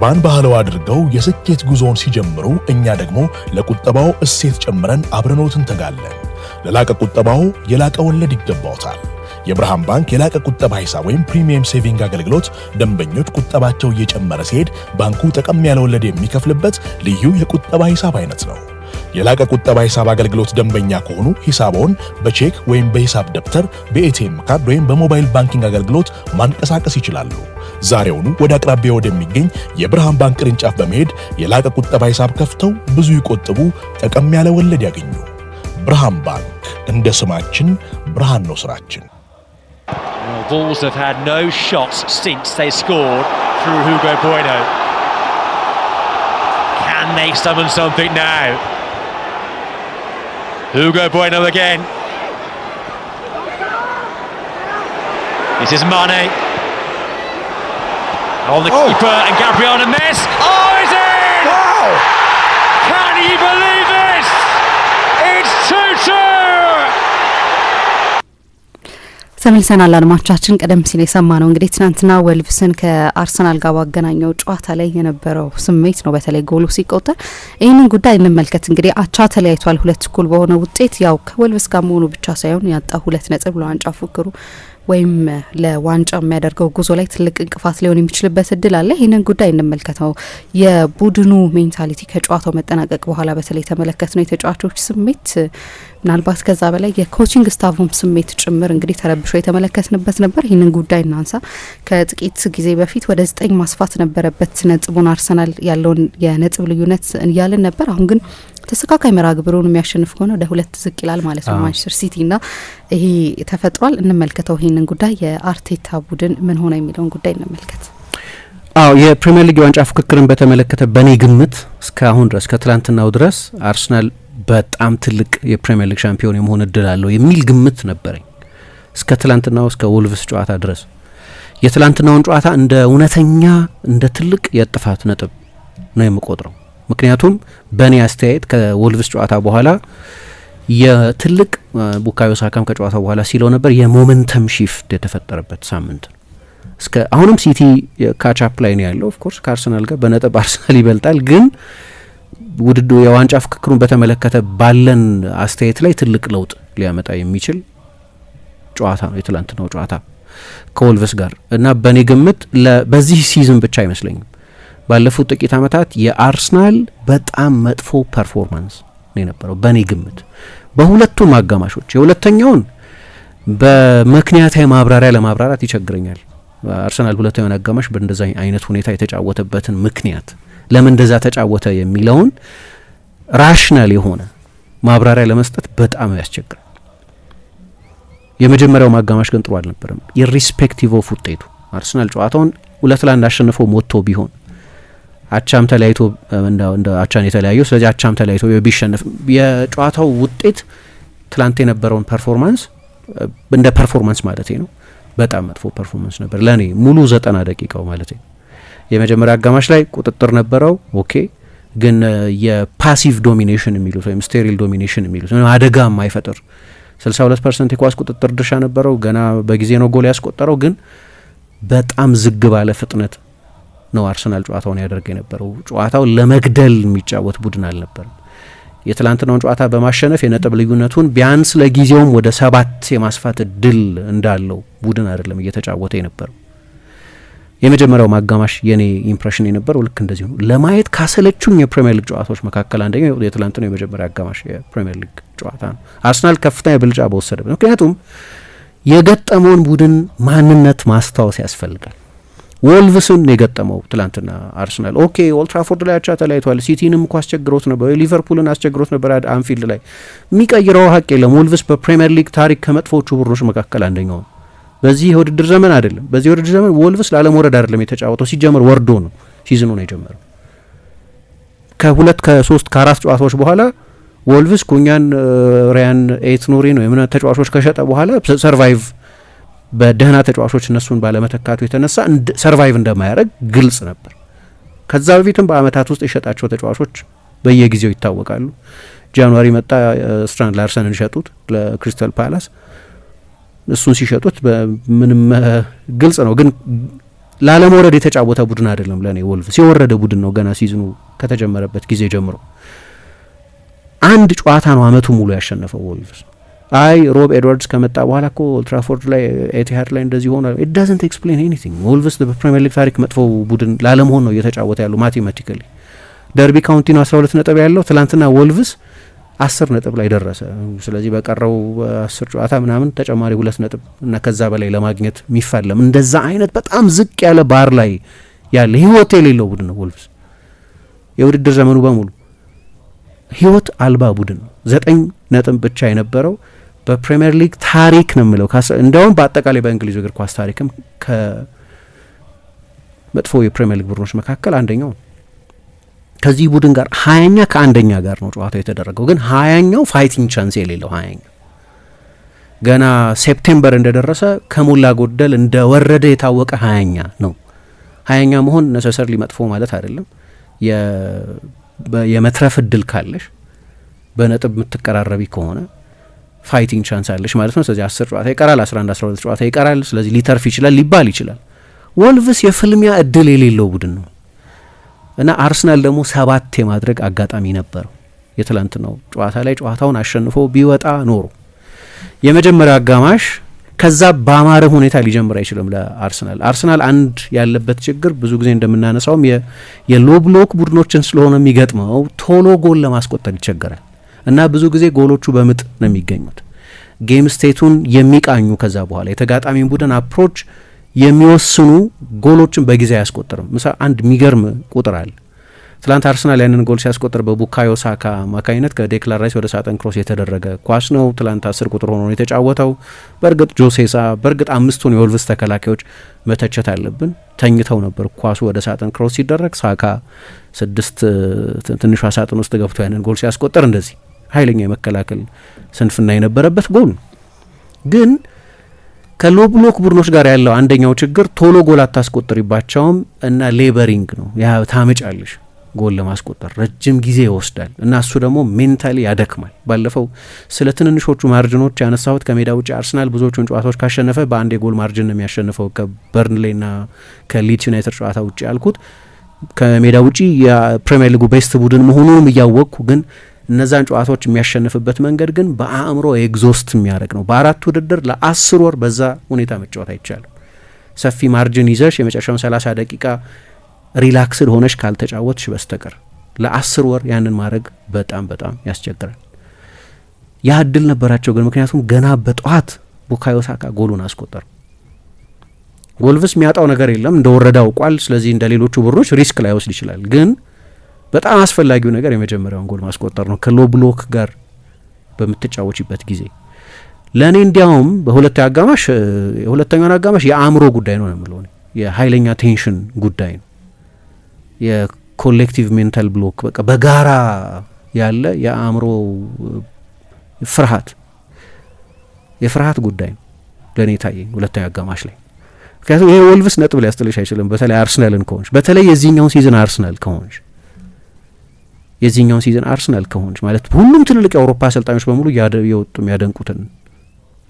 ቁጠባን ባህላዊ አድርገው የስኬት ጉዞውን ሲጀምሩ እኛ ደግሞ ለቁጠባው እሴት ጨምረን አብረኖት እንተጋለን። ለላቀ ቁጠባው የላቀ ወለድ ይገባውታል። የብርሃን ባንክ የላቀ ቁጠባ ሂሳብ ወይም ፕሪሚየም ሴቪንግ አገልግሎት ደንበኞች ቁጠባቸው እየጨመረ ሲሄድ ባንኩ ጠቀም ያለ ወለድ የሚከፍልበት ልዩ የቁጠባ ሂሳብ አይነት ነው። የላቀ ቁጠባ ሂሳብ አገልግሎት ደንበኛ ከሆኑ ሂሳቦን በቼክ ወይም በሂሳብ ደብተር፣ በኤቲኤም ካርድ ወይም በሞባይል ባንኪንግ አገልግሎት ማንቀሳቀስ ይችላሉ። ዛሬውኑ ወደ አቅራቢያው ወደሚገኝ የብርሃን ባንክ ቅርንጫፍ በመሄድ የላቀ ቁጠባ ሂሳብ ከፍተው ብዙ ይቆጥቡ፣ ጠቀም ያለ ወለድ ያገኙ። ብርሃን ባንክ፣ እንደ ስማችን ብርሃን ነው ስራችን። Wolves have had no shots since they scored through Hugo Bueno. Can they summon something now? Hugo Bueno again. This is Mane. On the keeper and Gabriel and Messi. Oh, is it? Wow! Can you believe this? It's 2-2. ተመልሰናል አድማጮቻችን። ቀደም ሲል የሰማነው እንግዲህ ትናንትና ወልቭስን ከአርሰናል ጋር ባገናኘው ጨዋታ ላይ የነበረው ስሜት ነው። በተለይ ጎሉ ሲቆጠር ይህንን ጉዳይ እንመልከት። እንግዲህ አቻ ተለያይቷል 2-2 በሆነ ውጤት። ያው ከወልቭስ ጋር መሆኑ ብቻ ሳይሆን ያጣው 2 ነጥብ ለዋንጫ ፉክሩ ወይም ለዋንጫ የሚያደርገው ጉዞ ላይ ትልቅ እንቅፋት ሊሆን የሚችልበት እድል አለ። ይህንን ጉዳይ እንመልከተው። የቡድኑ ሜንታሊቲ ከጨዋታው መጠናቀቅ በኋላ በተለይ ተመለከትነው የተጫዋቾች ስሜት፣ ምናልባት ከዛ በላይ የኮቺንግ ስታፉም ስሜት ጭምር እንግዲህ ተረብሾ የተመለከትንበት ነበር። ይህንን ጉዳይ እናንሳ። ከጥቂት ጊዜ በፊት ወደ 9 ማስፋት ነበረበት ነጥቡን አርሰናል ያለውን የነጥብ ልዩነት እያልን ነበር። አሁን ግን ተስተካካይ መርሃ ግብሩን የሚያሸንፍ ከሆነ ወደ 2 ዝቅ ይላል ማለት ነው ማንቸስተር ሲቲ እና ይሄ ተፈጥሯል። እንመልከተው ይህንን ጉዳይ። የአርቴታ ቡድን ምን ሆነ የሚለውን ጉዳይ እንመልከት። የፕሪሚየር ሊግ ዋንጫ ፉክክርን በተመለከተ በእኔ ግምት እስካሁን ድረስ ከትላንትናው ድረስ አርሰናል በጣም ትልቅ የፕሪሚየር ሊግ ሻምፒዮን የመሆን እድል አለው የሚል ግምት ነበረኝ እስከ ትላንትናው እስከ ወልቭስ ጨዋታ ድረስ። የትላንትናውን ጨዋታ እንደ እውነተኛ እንደ ትልቅ የጥፋት ነጥብ ነው የምቆጥረው። ምክንያቱም በእኔ አስተያየት ከወልቭስ ጨዋታ በኋላ የትልቅ ቡካዮ ሳካም ከጨዋታ በኋላ ሲለው ነበር የሞመንተም ሺፍት የተፈጠረበት ሳምንት ነው። እስከ አሁንም ሲቲ ካቻፕ ላይ ነው ያለው። ኦፍ ኮርስ ከአርሰናል ጋር በነጥብ አርሰናል ይበልጣል፣ ግን ውድድሩ የዋንጫ ፍክክሩን በተመለከተ ባለን አስተያየት ላይ ትልቅ ለውጥ ሊያመጣ የሚችል ጨዋታ ነው የትላንትናው ጨዋታ ከወልቭስ ጋር እና በእኔ ግምት በዚህ ሲዝን ብቻ አይመስለኝም ባለፉት ጥቂት ዓመታት የአርሰናል በጣም መጥፎ ፐርፎርማንስ ነው የነበረው በእኔ ግምት በሁለቱም አጋማሾች። የሁለተኛውን በምክንያታዊ ማብራሪያ ለማብራራት ይቸግረኛል። አርሰናል ሁለተኛውን አጋማሽ በእንደዛ አይነት ሁኔታ የተጫወተበትን ምክንያት ለምን እንደዛ ተጫወተ የሚለውን ራሽናል የሆነ ማብራሪያ ለመስጠት በጣም ያስቸግራል። የመጀመሪያው አጋማሽ ግን ጥሩ አልነበረም። ኢሪስፔክቲቭ ኦፍ ውጤቱ አርሰናል ጨዋታውን 2-1 አሸንፎ ሞቶ ቢሆን አቻም ተለያይቶ እንደ አቻን የተለያየው፣ ስለዚህ አቻም ተለያይቶ ቢሸነፍ የጨዋታው ውጤት ትላንት የነበረውን ፐርፎርማንስ እንደ ፐርፎርማንስ ማለት ነው በጣም መጥፎ ፐርፎርማንስ ነበር ለኔ ሙሉ 90 ደቂቃው ማለት ነው። የመጀመሪያ አጋማሽ ላይ ቁጥጥር ነበረው ኦኬ፣ ግን የፓሲቭ ዶሚኔሽን የሚሉት ወይም ስቴሪል ዶሚኔሽን የሚሉት አደጋ የማይፈጥር 62% የኳስ ቁጥጥር ድርሻ ነበረው። ገና በጊዜ ነው ጎል ያስቆጠረው፣ ግን በጣም ዝግ ባለ ፍጥነት ነው አርሰናል ጨዋታውን ያደርግ የነበረው። ጨዋታው ለመግደል የሚጫወት ቡድን አልነበረም። የትላንትናውን ጨዋታ በማሸነፍ የነጥብ ልዩነቱን ቢያንስ ለጊዜውም ወደ 7 የማስፋት እድል እንዳለው ቡድን አይደለም እየተጫወተ የነበረው። የመጀመሪያው ማጋማሽ የኔ ኢምፕሬሽን የነበረው ልክ እንደዚህ ነው። ለማየት ካሰለቹኝ የፕሪሚየር ሊግ ጨዋታዎች መካከል አንደኛው የትላንትናው የመጀመሪያ አጋማሽ የፕሪሚየር ሊግ ጨዋታ ነው። አርሰናል ከፍተኛ ብልጫ በወሰደበት፣ ምክንያቱም የገጠመውን ቡድን ማንነት ማስታወስ ያስፈልጋል። ወልቭስን የገጠመው ትላንትና አርሰናል ኦኬ ኦልድ ትራፎርድ ላይ አቻ ተለያይቷል። ሲቲንም እኮ አስቸግሮት ነበር፣ ሊቨርፑልን አስቸግሮት ነበር አንፊልድ ላይ። የሚቀይረው ሀቅ የለም። ወልቭስ በፕሪሚየር ሊግ ታሪክ ከመጥፎቹ ቡድኖች መካከል አንደኛው ነው። በዚህ የውድድር ዘመን አይደለም፣ በዚህ የውድድር ዘመን ወልቭስ ላለመውረድ አይደለም የተጫወተው። ሲጀመር ወርዶ ነው ሲዝኑ ነው የጀመረው። ከ3 ከ4 ጨዋታዎች በኋላ ወልቭስ ኩኛን ሪያን ኤት ኑሪን ወይ ምና ተጫዋቾች ከሸጠ በኋላ ሰርቫይቭ በደህና ተጫዋቾች እነሱን ባለመተካቱ የተነሳ ሰርቫይቭ እንደማያደርግ ግልጽ ነበር። ከዛ በፊትም በአመታት ውስጥ የሸጣቸው ተጫዋቾች በየጊዜው ይታወቃሉ። ጃንዋሪ መጣ ስትራንድ ላርሰንን ሸጡት ለክሪስታል ፓላስ። እሱን ሲሸጡት ምንም ግልጽ ነው። ግን ላለመውረድ የተጫወተ ቡድን አይደለም ለኔ ወልቭስ የወረደ ቡድን ነው ገና ሲዝኑ ከተጀመረበት ጊዜ ጀምሮ አንድ ጨዋታ ነው አመቱ ሙሉ ያሸነፈው ወልቭስ አይ ሮብ ኤድዋርድስ ከመጣ በኋላ እኮ ኦልትራፎርድ ላይ ኤቲሃድ ላይ እንደዚህ ሆኗል it doesn't explain anything ወልቭስ በፕሪሚየር ሊግ ታሪክ መጥፎ ቡድን ላለመሆን ነው እየተጫወተ ያለው ማቴማቲካሊ ደርቢ ካውንቲ ነው 12 ነጥብ ያለው ትላንትና ወልቭስ 10 ነጥብ ላይ ደረሰ ስለዚህ በቀረው 10 ጨዋታ ምናምን ተጨማሪ 2 ነጥብ እና ከዛ በላይ ለማግኘት የሚፋለም እንደዛ አይነት በጣም ዝቅ ያለ ባር ላይ ያለ ህይወት የሌለው ቡድን ነው ወልቭስ የውድድር ዘመኑ በሙሉ ህይወት አልባ ቡድን ነው 9 ነጥብ ብቻ የነበረው በፕሪሚየር ሊግ ታሪክ ነው የሚለው እንደውም በአጠቃላይ በእንግሊዝ እግር ኳስ ታሪክም ከመጥፎ የፕሪሚየር ሊግ ቡድኖች መካከል አንደኛው ከዚህ ቡድን ጋር 20ኛ ከአንደኛ ጋር ነው ጨዋታው የተደረገው ግን 20ኛው ፋይቲንግ ቻንስ የሌለው 20ኛ ገና ሴፕቴምበር እንደደረሰ ከሞላ ጎደል እንደወረደ የታወቀ 20ኛ ነው 20ኛ መሆን ነሰሰርሊ መጥፎ ማለት አይደለም የመትረፍ እድል ካለሽ በነጥብ የምትቀራረቢ ከሆነ ፋይቲንግ ቻንስ አለሽ ማለት ነው ስለዚህ 10 ጨዋታ ይቀራል 11 12 ጨዋታ ይቀራል ስለዚህ ሊተርፍ ይችላል ሊባል ይችላል ወልቭስ የፍልሚያ እድል የሌለው ቡድን ነው እና አርሰናል ደግሞ 7 የማድረግ አጋጣሚ ነበረው የትላንትናው ጨዋታ ላይ ጨዋታውን አሸንፎ ቢወጣ ኖሮ የመጀመሪያው አጋማሽ ከዛ በአማረ ሁኔታ ሊጀምር አይችልም ለአርሰናል አንድ ያለበት ችግር ብዙ ጊዜ እንደምናነሳውም የሎ ብሎክ ቡድኖችን ስለሆነ የሚገጥመው ቶሎ ጎል ለማስቆጠር ይቸገራል እና ብዙ ጊዜ ጎሎቹ በምጥ ነው የሚገኙት ጌም ስቴቱን የሚቃኙ ከዛ በኋላ የተጋጣሚን ቡድን አፕሮች የሚወስኑ ጎሎችን በጊዜ አያስቆጥርም አንድ የሚገርም ቁጥር አለ ትላንት አርሰናል ያንን ጎል ሲያስቆጥር በቡካዮ ሳካ አማካኝነት ከዴክላን ራይስ ወደ ሳጥን ክሮስ የተደረገ ኳስ ነው ትላንት 10 ቁጥር ሆኖ ነው የተጫወተው በእርግጥ ጆሴሳ በእርግጥ 5ቱን የወልቭስ ተከላካዮች መተቸት አለብን ተኝተው ነበር ኳሱ ወደ ሳጥን ክሮስ ሲደረግ ሳካ 6 ትንሿ ሳጥን ውስጥ ገብቶ ያንን ጎል ሲያስቆጥር እንደዚህ ኃይለኛ የመከላከል ስንፍና የነበረበት ጎል ግን ከሎ ብሎክ ቡድኖች ጋር ያለው አንደኛው ችግር ቶሎ ጎል አታስቆጥሪባቸውም እና ሌበሪንግ ነው ያ ታመጫለሽ ጎል ለማስቆጠር ረጅም ጊዜ ይወስዳል እና እሱ ደግሞ ሜንታሊ ያደክማል ባለፈው ስለ ትንንሾቹ ማርጅኖች ያነሳሁት ከሜዳ ውጪ አርሰናል ብዙዎቹን ጨዋታዎች ካሸነፈ በአንድ የጎል ማርጅን ነው የሚያሸንፈው ከበርንሌና ከሊድስ ዩናይትድ ጨዋታ ውጪ ያልኩት ከሜዳ ውጪ የፕሪሚየር ሊጉ ቤስት ቡድን መሆኑንም እያወቅኩ ግን እነዛን ጨዋታዎች የሚያሸንፍበት መንገድ ግን በአእምሮ ኤግዞስት የሚያደርግ ነው በአራት ውድድር ለ10 ወር በዛ ሁኔታ መጫወት አይቻልም ሰፊ ማርጅን ይዘሽ የመጨረሻውን 30 ደቂቃ ሪላክስድ ሆነሽ ካልተጫወትሽ በስተቀር ለ10 ወር ያንን ማድረግ በጣም በጣም ያስቸግራል ያ እድል ነበራቸው ግን ምክንያቱም ገና በጠዋት ቡካዮ ሳካ ጎሉን አስቆጠሩ ወልቭስ የሚያጣው ነገር የለም እንደወረደ አውቋል ስለዚህ እንደ ሌሎቹ ቡድኖች ሪስክ ላይ ወስድ ይችላል ግን በጣም አስፈላጊው ነገር የመጀመሪያውን ጎል ማስቆጠር ነው ከሎ ብሎክ ጋር በምትጫወችበት ጊዜ ለኔ እንዲያውም የሁለተኛው አጋማሽ የአእምሮ ጉዳይ ነው የምለው የኃይለኛ ቴንሽን ጉዳይ ነው የኮሌክቲቭ ሜንታል ብሎክ በቃ በጋራ ያለ የአእምሮ የፍርሃት ጉዳይ ነው ለኔ ታየኝ ሁለተኛው አጋማሽ ላይ ምክንያቱም ይሄ ወልቭስ ነጥብ ሊያስጥልሽ አይችልም በተለይ አርሰናልን ከሆንሽ በተለይ የዚህኛውን ሲዝን አርሰናል ከሆንሽ ማለት ሁሉም ትልልቅ የአውሮፓ አሰልጣኞች በሙሉ የወጡ የሚያደንቁትን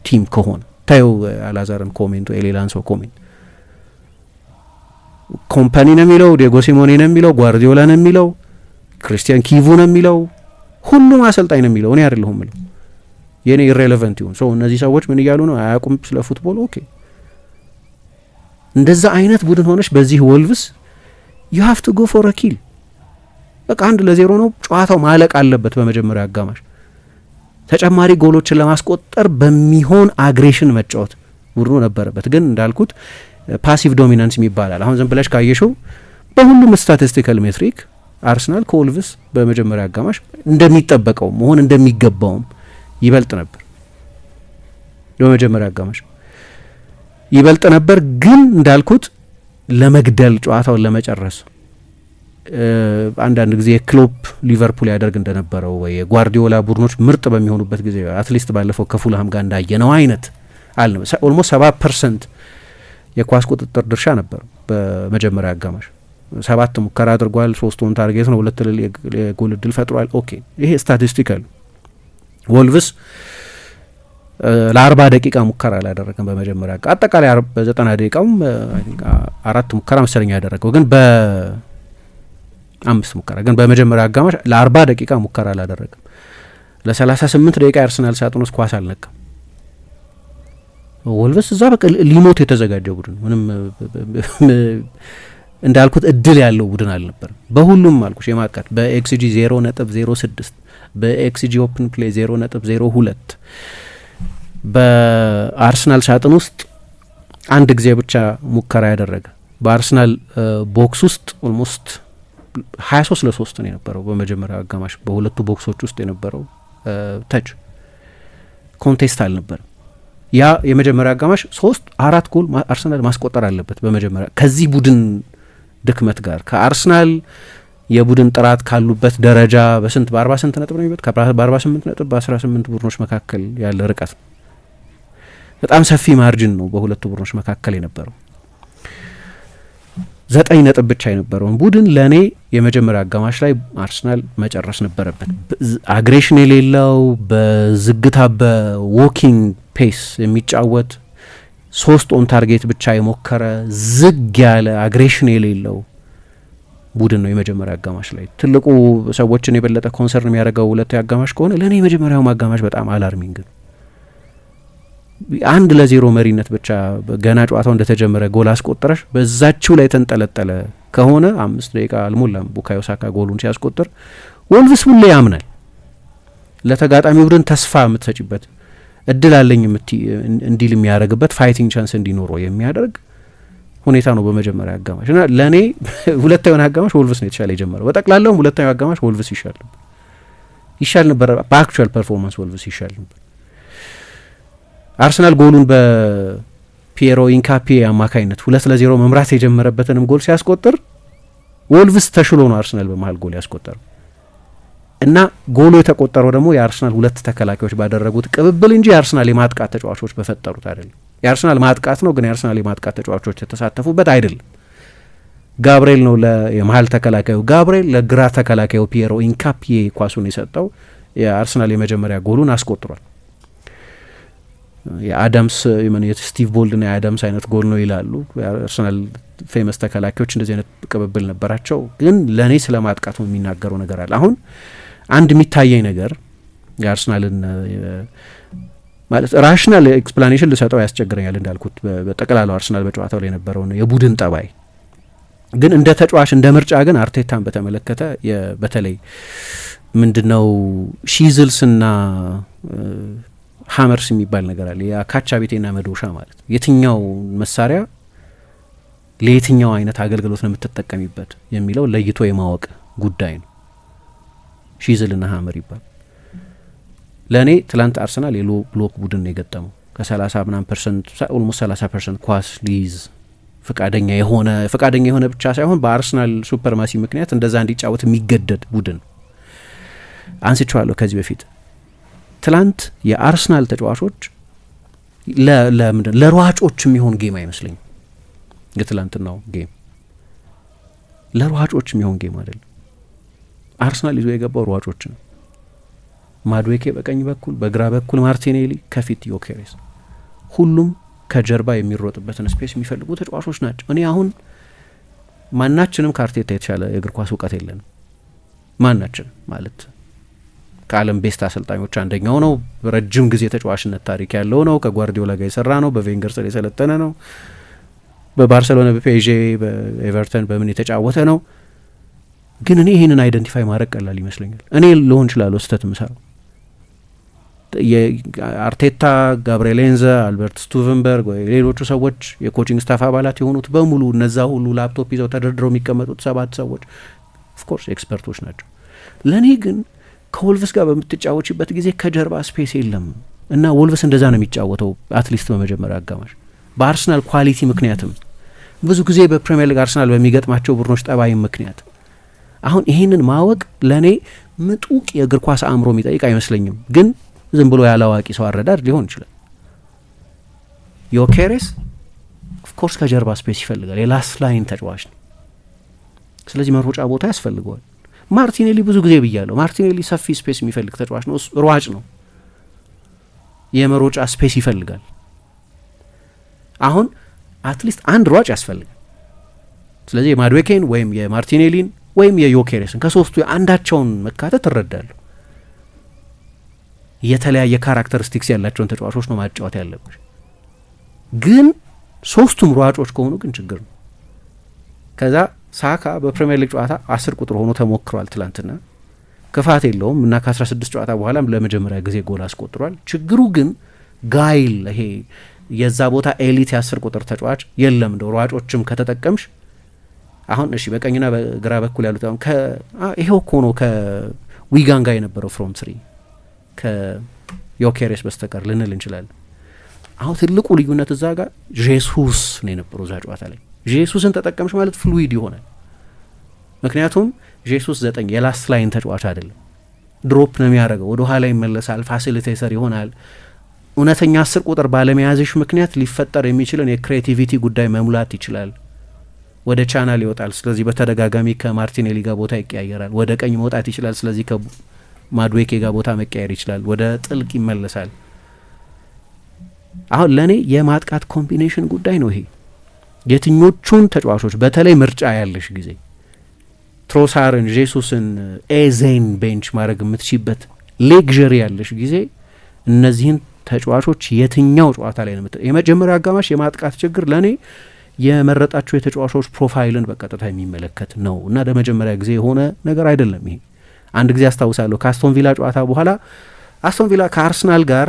ቲም ከሆነ ታዩ አላዛርን ኮሜንት ወይ ሌላን ሰው ኮሜንት ኮምፓኒ ነው የሚለው ዲየጎ ሲሞኔ ነው የሚለው ጓርዲዮላ ነው የሚለው ክሪስቲያን ኪቩ ነው የሚለው ሁሉም አሰልጣኝ ነው የሚለው እኔ አይደለሁም የሚለው የኔ ኢሬሌቫንት ይሁን ሰው እነዚህ ሰዎች ምን እያሉ ነው አያውቁም ስለ ፉትቦል ኦኬ እንደዛ አይነት ቡድን ሆነሽ በዚህ ወልቭስ you have to go for a kill በቃ 1-0 ነው ጨዋታው ማለቅ አለበት በመጀመሪያ አጋማሽ ተጨማሪ ጎሎችን ለማስቆጠር በሚሆን አግሬሽን መጫወት ቡድኑ ነበረበት ግን እንዳልኩት ፓሲቭ ዶሚናንስ ይባላል አሁን ዝም ብለሽ ካየሽው በሁሉም ስታቲስቲካል ሜትሪክ አርሰናል ከወልቭስ በመጀመሪያ አጋማሽ እንደሚጠበቀው መሆን እንደሚገባውም ይበልጥ ነበር በመጀመሪያ አጋማሽ ይበልጥ ነበር ግን እንዳልኩት ለመግደል ጨዋታውን ለመጨረስ አንዳንድ ጊዜ ክሎፕ ሊቨርፑል ያደርግ እንደነበረው ወይ የጓርዲዮላ ቡድኖች ምርጥ በሚሆኑበት ጊዜ አትሊስት ባለፈው ከፉልሃም ጋር እንዳየነው አይነት አለ ኦልሞስት 70% የኳስ ቁጥጥር ድርሻ ነበር በመጀመሪያ አጋማሽ 7 ሙከራ አድርጓል 3ቱን ታርጌት ነው 2 የጎል እድል ፈጥሯል ኦኬ ይሄ ስታቲስቲካል ወልቭስ ለ40 ደቂቃ ሙከራ አላደረገም በመጀመሪያ አጠቃላይ በ90 ደቂቃውም 4 ሙከራ መሰለኝ ያደረገው ግን በ5 ሙከራ ግን በመጀመሪያ አጋማሽ ለ40 ደቂቃ ሙከራ አላደረገም። ለ38 ደቂቃ አርሰናል ሳጥን ውስጥ ኳስ አልነካም። ወልቭስ እዛ በቃ ሊሞት የተዘጋጀ ቡድን ምንም እንዳልኩት እድል ያለው ቡድን አልነበረም። በሁሉም አልኩሽ የማጥቃት በኤክስጂ 0.06 በኤክስጂ ኦፕን ፕሌይ 0.02 በአርሰናል ሳጥን ውስጥ አንድ ጊዜ ብቻ ሙከራ ያደረገ በአርሰናል ቦክስ ውስጥ ኦልሞስት 23-3 ነው የነበረው በመጀመሪያው አጋማሽ በሁለቱ ቦክሶች ውስጥ የነበረው ተች ኮንቴስት አልነበረም። ያ የመጀመሪያ አጋማሽ 3-4 ጎል አርሰናል ማስቆጠር አለበት በመጀመሪያ ከዚህ ቡድን ድክመት ጋር ከአርሰናል የቡድን ጥራት ካሉበት ደረጃ በስንት በ40 ስንት ነጥብ ነው የሚበት በ48 ነጥብ በ18 ቡድኖች መካከል ያለ ርቀት ነው። በጣም ሰፊ ማርጅን ነው በሁለቱ ቡድኖች መካከል የነበረው። 9 ነጥብ ብቻ የነበረውን ቡድን ለእኔ የመጀመሪያ አጋማሽ ላይ አርሰናል መጨረስ ነበረበት። አግሬሽን የሌለው በዝግታ በዎኪንግ ፔስ የሚጫወት 3 ኦን ታርጌት ብቻ የሞከረ ዝግ ያለ አግሬሽን የሌለው ቡድን ነው የመጀመሪያ አጋማሽ ላይ። ትልቁ ሰዎችን የበለጠ ኮንሰርን የሚያደርገው ሁለተኛ አጋማሽ ከሆነ ለእኔ የመጀመሪያው አጋማሽ በጣም አላርሚንግ ነው። 1-0 መሪነት ብቻ ገና ጨዋታው እንደተጀመረ ጎል አስቆጠረሽ በዛችው ላይ ተንጠለጠለ ከሆነ 5 ደቂቃ አልሞላም ቡካዮ ሳካ ጎሉን ሲያስቆጥር ወልቭስ ሁሌ ያምናል። ለተጋጣሚ ቡድን ተስፋ የምትሰጪበት እድል አለኝ እንዲል የሚያደርግበት ፋይቲንግ ቻንስ እንዲኖረው የሚያደርግ ሁኔታ ነው በመጀመሪያ አጋማሽ እና ለእኔ ሁለተኛው አጋማሽ ወልቭስ ነው የተሻለ የጀመረው። በጠቅላላው ሁለተኛው አጋማሽ ወልቭስ ይሻል ነበር በአክቹዋል ፐርፎርማንስ ወልቭስ ይሻል ነበር። አርሰናል ጎሉን በፒየሮ ኢንካፒ አማካይነት 2-0 መምራት የጀመረበትንም ጎል ሲያስቆጥር ወልቭስ ተሽሎ ነው አርሰናል በመሀል ጎል ያስቆጠረው እና ጎሉ የተቆጠረው ደግሞ የአርሰናል ሁለት ተከላካዮች ባደረጉት ቅብብል እንጂ የአርሰናል የማጥቃት ተጫዋቾች በፈጠሩት አይደለም። የአርሰናል ማጥቃት ነው ግን የአርሰናል የማጥቃት ተጫዋቾች የተሳተፉበት አይደለም። ጋብርኤል ነው የመሀል ተከላካዩ ጋብርኤል፣ ለግራ ተከላካዩ ፒየሮ ኢንካፒ ኳሱን የሰጠው የአርሰናል የመጀመሪያ ጎሉን አስቆጥሯል። የአዳምስ የስቲቭ ቦልድና የአዳምስ አይነት ጎል ነው ይላሉ የአርሰናል ፌመስ ተከላካዮች። እንደዚህ አይነት ቅብብል ነበራቸው። ግን ለእኔ ስለ ማጥቃቱ የሚናገረው ነገር አለ። አሁን አንድ የሚታየኝ ነገር የአርሰናልን ማለት ራሽናል ኤክስፕላኔሽን ልሰጠው ያስቸግረኛል። እንዳልኩት በጠቅላላው አርሰናል በጨዋታው ላይ የነበረው የቡድን ጠባይ ግን እንደ ተጫዋች እንደ ምርጫ ግን አርቴታን በተመለከተ በተለይ ምንድነው ሺዝልስና ሀመርስ የሚባል ነገር አለ። የካቻ ቤቴና መዶሻ ማለት የትኛው መሳሪያ ለየትኛው አይነት አገልግሎት ነው የምትጠቀሚበት የሚለው ለይቶ የማወቅ ጉዳይ ነው። ሺዝልና ሀመር ይባል። ለእኔ ትላንት አርሰናል የሎ ብሎክ ቡድን የገጠመው ከ30% ኦልሞስት 30% ኳስ ሊይዝ ፈቃደኛ የሆነ ብቻ ሳይሆን በአርሰናል ሱፐርማሲ ምክንያት እንደዛ እንዲጫወት የሚገደድ ቡድን አንስቼዋለሁ ከዚህ በፊት። ትላንት የአርሰናል ተጫዋቾች ለሯጮች የሚሆን ጌም አይመስለኝም። የትላንትናው ጌም ለሯጮች የሚሆን ጌም አይደለም። አርሰናል ይዞ የገባው ሯጮች ነው። ማድዌኬ በቀኝ በኩል፣ በግራ በኩል ማርቲኔሊ፣ ከፊት ዮኬሬስ፣ ሁሉም ከጀርባ የሚሮጥበትን ስፔስ የሚፈልጉ ተጫዋቾች ናቸው። እኔ አሁን ማናችንም ከአርቴታ የተሻለ የእግር ኳስ እውቀት የለንም። ማናችንም ማለት ከዓለም ቤስት አሰልጣኞች አንደኛው ነው። ረጅም ጊዜ ተጫዋችነት ታሪክ ያለው ነው። ከጓርዲዮላ ጋር የሰራ ነው። በቬንገር ስር የሰለጠነ ነው። በባርሰሎና፣ በፒኤስጂ፣ በኤቨርተን በምን የተጫወተ ነው። ግን እኔ ይህንን አይደንቲፋይ ማድረግ ቀላል ይመስለኛል። እኔ ልሆን እችላለሁ ስህተት ምሰራው። የአርቴታ፣ ጋብርኤል ኤንዘ፣ አልበርት ስቱቨንበርግ ወይ ሌሎቹ ሰዎች የኮቺንግ ስታፍ አባላት የሆኑት በሙሉ እነዛ ሁሉ ላፕቶፕ ይዘው ተደርድረው የሚቀመጡት 7 ሰዎች ኦፍኮርስ ኤክስፐርቶች ናቸው። ለእኔ ግን ከወልቭስ ጋር በምትጫወችበት ጊዜ ከጀርባ ስፔስ የለም እና ወልቭስ እንደዛ ነው የሚጫወተው። አትሊስት በመጀመሪያ አጋማሽ በአርሰናል ኳሊቲ ምክንያትም ብዙ ጊዜ በፕሪሚየር ሊግ አርሰናል በሚገጥማቸው ቡድኖች ጠባይ ምክንያት አሁን ይህንን ማወቅ ለእኔ ምጡቅ የእግር ኳስ አእምሮ የሚጠይቅ አይመስለኝም። ግን ዝም ብሎ ያላዋቂ ሰው አረዳድ ሊሆን ይችላል። ዮኬሬስ ኦፍኮርስ ከጀርባ ስፔስ ይፈልጋል። የላስት ላይን ተጫዋች ነው። ስለዚህ መሮጫ ቦታ ያስፈልገዋል። ማርቲኔሊ ብዙ ጊዜ ብያለሁ። ማርቲኔሊ ሰፊ ስፔስ የሚፈልግ ተጫዋች ነው። ሯጭ ነው። የመሮጫ ስፔስ ይፈልጋል። አሁን አትሊስት አንድ ሯጭ ያስፈልጋል። ስለዚህ የማድዌኬን ወይም የማርቲኔሊን ወይም የዮኬሬስን ከሶስቱ አንዳቸውን መካተት እረዳለሁ። የተለያየ ካራክተሪስቲክስ ያላቸውን ተጫዋቾች ነው ማጫወት ያለብሽ። ግን ሶስቱም ሯጮች ከሆኑ ግን ችግር ነው። ከዛ ሳካ በፕሪሚየር ሊግ ጨዋታ 10 ቁጥር ሆኖ ተሞክሯል ትላንትና፣ ክፋት የለውም እና ከ16 ጨዋታ በኋላም ለመጀመሪያ ጊዜ ጎል አስቆጥሯል። ችግሩ ግን ጋይል ይሄ የዛ ቦታ ኤሊት የ10 ቁጥር ተጫዋች የለም። እንደው ሯጮችም ከተጠቀምሽ አሁን እሺ በቀኝና በግራ በኩል ያሉት አሁን ይሄው እኮ ነው ከዊጋን ጋር የነበረው ፍሮንት ስሪ ከዮኬሬስ በስተቀር ልንል እንችላለን። አሁን ትልቁ ልዩነት እዛ ጋር ጄሱስ ነው የነበረው እዛ ጨዋታ ላይ። ጄሱስን ተጠቀምሽ ማለት ፍሉይድ ይሆናል። ምክንያቱም ጄሱስ 9 የላስት ላይን ተጫዋች አይደለም። ድሮፕ ነው የሚያደርገው፣ ወደ ኋላ ይመለሳል፣ ፋሲሊቴተር ይሆናል። እውነተኛ 10 ቁጥር ባለመያዝሽ ምክንያት ሊፈጠር የሚችልን የክሬቲቪቲ ጉዳይ መሙላት ይችላል። ወደ ቻናል ይወጣል፣ ስለዚህ በተደጋጋሚ ከማርቲኔሊ ጋር ቦታ ይቀያየራል። ወደ ቀኝ መውጣት ይችላል፣ ስለዚህ ከማድዌኬ ጋር ቦታ መቀያየር ይችላል። ወደ ጥልቅ ይመለሳል። አሁን ለእኔ የማጥቃት ኮምቢኔሽን ጉዳይ ነው ይሄ። የትኞቹን ተጫዋቾች በተለይ ምርጫ ያለሽ ጊዜ ትሮሳርን፣ ጄሱስን፣ ኤዜን ቤንች ማድረግ የምትችበት ሌግዠሪ ያለሽ ጊዜ እነዚህን ተጫዋቾች የትኛው ጨዋታ ላይ ነው የመጀመሪያ አጋማሽ የማጥቃት ችግር ለእኔ የመረጣቸው የተጫዋቾች ፕሮፋይልን በቀጥታ የሚመለከት ነው እና ለመጀመሪያ ጊዜ የሆነ ነገር አይደለም ይሄ። አንድ ጊዜ አስታውሳለሁ ከአስቶን ቪላ ጨዋታ በኋላ አስቶን ቪላ ከአርሰናል ጋር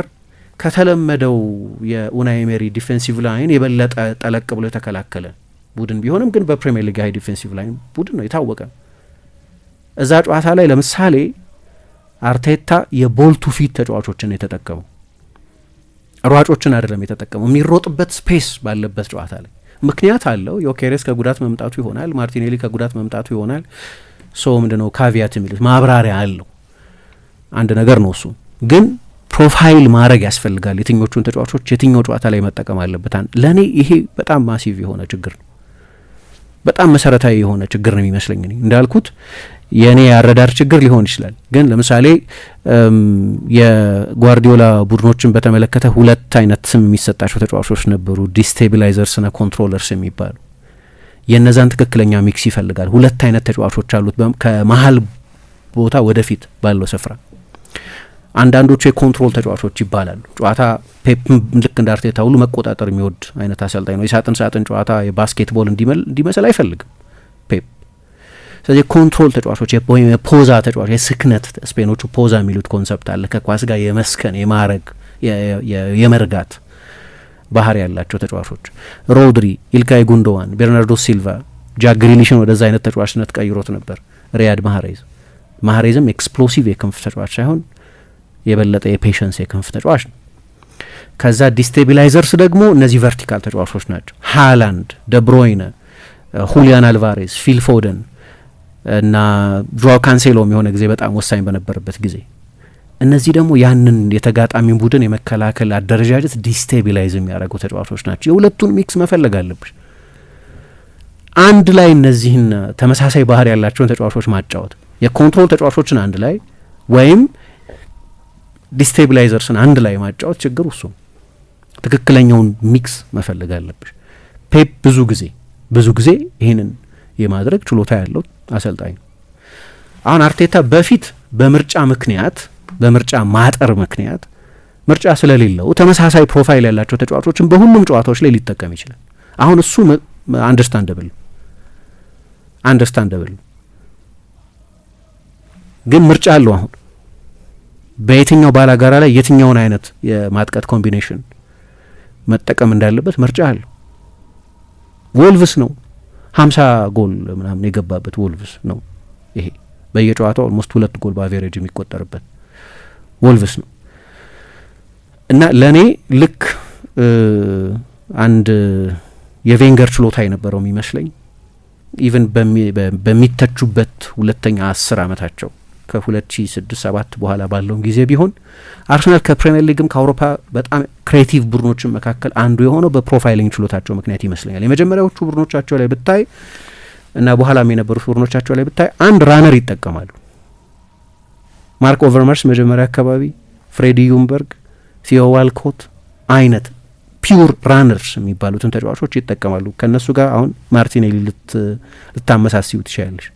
ከተለመደው የኡናይ ኤመሪ ዲፌንሲቭ ላይን የበለጠ ጠለቅ ብሎ የተከላከለ ቡድን ቢሆንም ግን በፕሪሚየር ሊግ ሃይ ዲፌንሲቭ ላይን ቡድን ነው የታወቀ። እዛ ጨዋታ ላይ ለምሳሌ አርቴታ የቦል ቱ ፊት ተጫዋቾችን የተጠቀመው ሯጮችን አይደለም የተጠቀመው። የሚሮጥበት ስፔስ ባለበት ጨዋታ ላይ ምክንያት አለው። ዮኬሬስ ከጉዳት መምጣቱ ይሆናል፣ ማርቲኔሊ ከጉዳት መምጣቱ ይሆናል። ምንድነው ካቪያት የሚሉት ማብራሪያ አለው። አንድ ነገር ነው እሱ። ግን ፕሮፋይል ማድረግ ያስፈልጋል። የትኞቹን ተጫዋቾች የትኛው ጨዋታ ላይ መጠቀም አለበት። ለእኔ ይሄ በጣም ማሲቭ የሆነ ችግር ነው። በጣም መሰረታዊ የሆነ ችግር ነው የሚመስለኝ። እንዳልኩት የእኔ ያረዳር ችግር ሊሆን ይችላል። ግን ለምሳሌ የጓርዲዮላ ቡድኖችን በተመለከተ ሁለት አይነት ስም የሚሰጣቸው ተጫዋቾች ነበሩ፣ ዲስቴቢላይዘርስ ና ኮንትሮለርስ የሚባሉ። የእነዛን ትክክለኛ ሚክስ ይፈልጋል። ሁለት አይነት ተጫዋቾች አሉት ከመሀል ቦታ ወደፊት ባለው ስፍራ። አንዳንዶቹ የኮንትሮል ተጫዋቾች ይባላሉ። ጨዋታ ፔፕ ልክ እንደ አርቴታ ሁሉ መቆጣጠር የሚወድ አይነት አሰልጣኝ ነው። የሳጥን ሳጥን ጨዋታ የባስኬትቦል እንዲመስል አይፈልግም ፔፕ። ስለዚህ ኮንትሮል ተጫዋቾች ወይም የፖዛ ተጫዋቾች፣ የስክነት ስፔኖቹ ፖዛ የሚሉት ኮንሰፕት አለ። ከኳስ ጋር የመስከን የማረግ የመርጋት ባህሪ ያላቸው ተጫዋቾች ሮድሪ፣ ኢልካይ ጉንዶዋን፣ ቤርናርዶ ሲልቫ፣ ጃክ ግሪሊሽን ወደዛ አይነት ተጫዋችነት ቀይሮት ነበር። ሪያድ ማህሬዝም ኤክስፕሎሲቭ የክንፍ ተጫዋች ሳይሆን የበለጠ የፔሸንስ የክንፍ ተጫዋች ነው። ከዛ ዲስቴቢላይዘርስ ደግሞ እነዚህ ቨርቲካል ተጫዋቾች ናቸው። ሃላንድ፣ ደብሮይነ፣ ሁሊያን አልቫሬዝ፣ ፊል ፎደን እና ጆዋ ካንሴሎም የሆነ ጊዜ በጣም ወሳኝ በነበረበት ጊዜ እነዚህ ደግሞ ያንን የተጋጣሚን ቡድን የመከላከል አደረጃጀት ዲስቴቢላይዝ የሚያደርጉ ተጫዋቾች ናቸው። የሁለቱን ሚክስ መፈለግ አለብሽ። አንድ ላይ እነዚህን ተመሳሳይ ባህሪ ያላቸውን ተጫዋቾች ማጫወት፣ የኮንትሮል ተጫዋቾችን አንድ ላይ ወይም ዲስቴቢላይዘርስን አንድ ላይ ማጫወት ችግር እሱ። ትክክለኛውን ሚክስ መፈለግ አለብሽ። ፔፕ ብዙ ጊዜ ይህንን የማድረግ ችሎታ ያለው አሰልጣኝ ነው። አሁን አርቴታ በፊት በምርጫ ማጠር ምክንያት ምርጫ ስለሌለው ተመሳሳይ ፕሮፋይል ያላቸው ተጫዋቾችን በሁሉም ጨዋታዎች ላይ ሊጠቀም ይችላል። አሁን እሱ አንደርስታንደብል ግን ምርጫ አለው። አሁን በየትኛው ባላጋራ ላይ የትኛውን አይነት የማጥቃት ኮምቢኔሽን መጠቀም እንዳለበት ምርጫ አለው። ወልቭስ ነው 50 ጎል ምናምን የገባበት ወልቭስ ነው። ይሄ በየጨዋታው ኦልሞስት 2 ጎል በአቬሬጅ የሚቆጠርበት ወልቭስ ነው እና ለእኔ ልክ አንድ የቬንገር ችሎታ የነበረው የሚመስለኝ ኢቨን በሚተቹበት ሁለተኛ 10 ዓመታቸው ከ2006-7 በኋላ ባለውን ጊዜ ቢሆን አርሰናል ከፕሪሚየር ሊግም ከአውሮፓ በጣም ክሬቲቭ ቡድኖችን መካከል አንዱ የሆነው በፕሮፋይሊንግ ችሎታቸው ምክንያት ይመስለኛል። የመጀመሪያዎቹ ቡድኖቻቸው ላይ ብታይ እና በኋላም የነበሩት ቡድኖቻቸው ላይ ብታይ አንድ ራነር ይጠቀማሉ። ማርክ ኦቨርማርስ መጀመሪያ አካባቢ፣ ፍሬዲ ዩምበርግ፣ ቲዮ ዋልኮት አይነት ፒውር ራነርስ የሚባሉትን ተጫዋቾች ይጠቀማሉ። ከነሱ ጋር አሁን ማርቲኔሊ ልታመሳስዩ ትችላለሽ።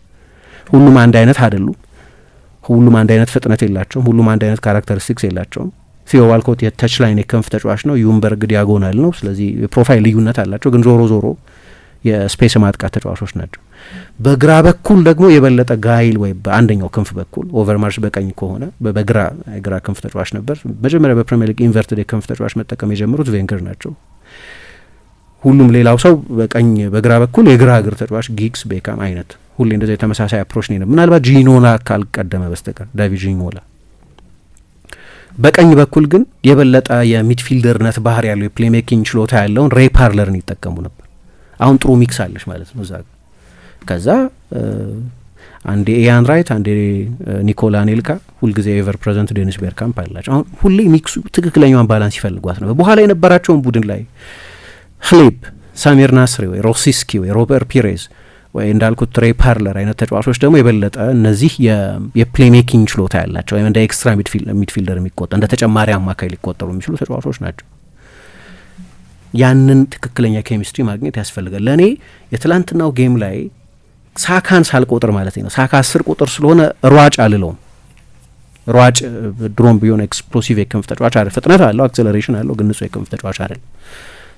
ሁሉም አንድ አይነት አይደሉም። ሁሉም አንድ አይነት ፍጥነት የላቸውም። ሁሉም አንድ አይነት ካራክተሪስቲክስ የላቸውም። ቲዮ ዋልኮት የተች ላይን የክንፍ ተጫዋች ነው። ዩምበርግ ዲያጎናል ነው። ስለዚህ የፕሮፋይል ልዩነት አላቸው። ግን ዞሮ ዞሮ የስፔስ ማጥቃት ተጫዋቾች ናቸው። በግራ በኩል ደግሞ የበለጠ ጋይል ወይ በአንደኛው ክንፍ በኩል ኦቨርማርሽ በቀኝ ከሆነ በግራ የግራ ክንፍ ተጫዋች ነበር። መጀመሪያ በፕሪሚየር ሊግ ኢንቨርትድ የክንፍ ተጫዋች መጠቀም የጀመሩት ቬንገር ናቸው። ሁሉም ሌላው ሰው በቀኝ በግራ በኩል የግራ እግር ተጫዋች ጊግስ፣ ቤካም አይነት ሁሌ እንደዚህ የተመሳሳይ አፕሮች ነው። ምናልባት ጂኖላ ካልቀደመ በስተቀር ዳቪድ ጂኖላ። በቀኝ በኩል ግን የበለጠ የሚድፊልደርነት ባህር ያለው የፕሌሜኪንግ ችሎታ ያለውን ሬይ ፓርለርን ይጠቀሙ ነበር። አሁን ጥሩ ሚክስ አለች ማለት ነው እዛ ጋር። ከዛ አንዴ ኢያን ራይት አንዴ ኒኮላ ኔልካ ሁልጊዜ ኤቨር ፕሬዘንት ዴኒስ ቤርካምፕ አላቸው። አሁን ሁሌ ሚክሱ ትክክለኛውን ባላንስ ይፈልጓት ነው። በኋላ የነበራቸውን ቡድን ላይ ህሌብ፣ ሳሚር ናስሪ ወይ ሮሲስኪ ወይ ሮበርት ፒሬዝ ወይ እንዳልኩት ሬይ ፓርለር አይነት ተጫዋቾች ደግሞ የበለጠ እነዚህ የፕሌሜኪንግ ችሎታ ያላቸው ወይም እንደ ኤክስትራ ሚድፊልደር የሚቆጠር እንደ ተጨማሪ አማካይ ሊቆጠሩ የሚችሉ ተጫዋቾች ናቸው። ያንን ትክክለኛ ኬሚስትሪ ማግኘት ያስፈልጋል። ለእኔ የትላንትናው ጌም ላይ ሳካን ሳልቆጥር ማለት ነው። ሳካ 10 ቁጥር ስለሆነ ሯጭ አልለውም። ሯጭ ድሮም ቢሆን ኤክስፕሎሲቭ የክንፍ ተጫዋች አይደል፣ ፍጥነት አለው፣ አክሰለሬሽን አለው፣ ግን ንጹህ የክንፍ ተጫዋች አይደል።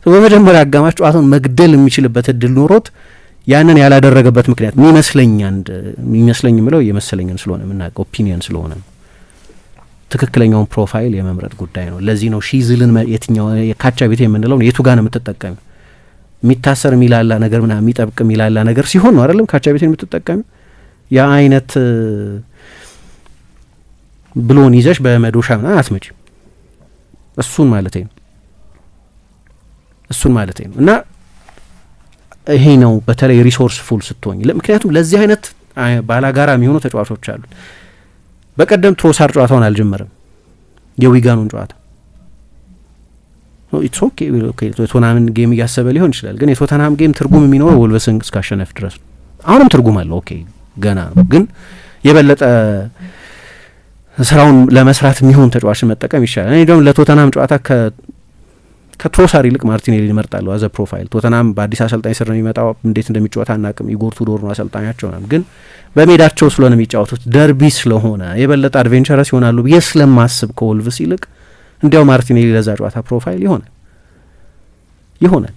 በመጀመሪያ አጋማሽ ጨዋታውን መግደል የሚችልበት እድል ኖሮት ያንን ያላደረገበት ምክንያት የሚመስለኝ ምለው የመሰለኝን ስለሆነ የምናውቀው ኦፒኒየን ስለሆነ ትክክለኛውን ፕሮፋይል የመምረጥ ጉዳይ ነው። ለዚህ ነው ሺዝልን የትኛው የካቻ ቤት የምንለው የቱ ጋር ነው የምትጠቀሚ? የሚታሰር የሚላላ ነገር ምናምን የሚጠብቅ የሚላላ ነገር ሲሆን ነው አይደለም ካቻ ቤት የምትጠቀሚ። ያ አይነት ብሎን ይዘሽ በመዶሻ ምናምን አትመጪም። እሱን ማለቴ ነው እና ይሄ ነው በተለይ ሪሶርስ ፉል ስትሆኝ። ምክንያቱም ለዚህ አይነት ባላጋራ የሚሆኑ ተጫዋቾች አሉ። በቀደም ትሮሳር ጨዋታውን አልጀመረም፣ የዊጋኑን ጨዋታ ኢትስ ኦኬ ቶተንሃምን ጌም እያሰበ ሊሆን ይችላል። ግን የቶተንሃም ጌም ትርጉም የሚኖረው ወልቨስን እስካሸነፍ ድረስ ነው። አሁንም ትርጉም አለው። ኦኬ ገና ነው፣ ግን የበለጠ ስራውን ለመስራት የሚሆን ተጫዋችን መጠቀም ይቻላል። እኔ ደግሞ ለቶተንሃም ጨዋታ ከትሮሳር ይልቅ ማርቲኔሊ ይመርጣሉ። አዘ ፕሮፋይል ቶተንሃም በአዲስ አሰልጣኝ ስር ነው የሚመጣው። እንዴት እንደሚጫወት አናውቅም። ኢጎር ቱዶር ነው አሰልጣኛቸው ነው። ግን በሜዳቸው ስለሆነ የሚጫወቱት ደርቢ ስለሆነ የበለጠ አድቬንቸረስ ይሆናሉ ብዬ ስለማስብ ከወልቭስ ይልቅ እንዲያው ማርቲኔሊ ለዛ ጨዋታ ፕሮፋይል ይሆናል።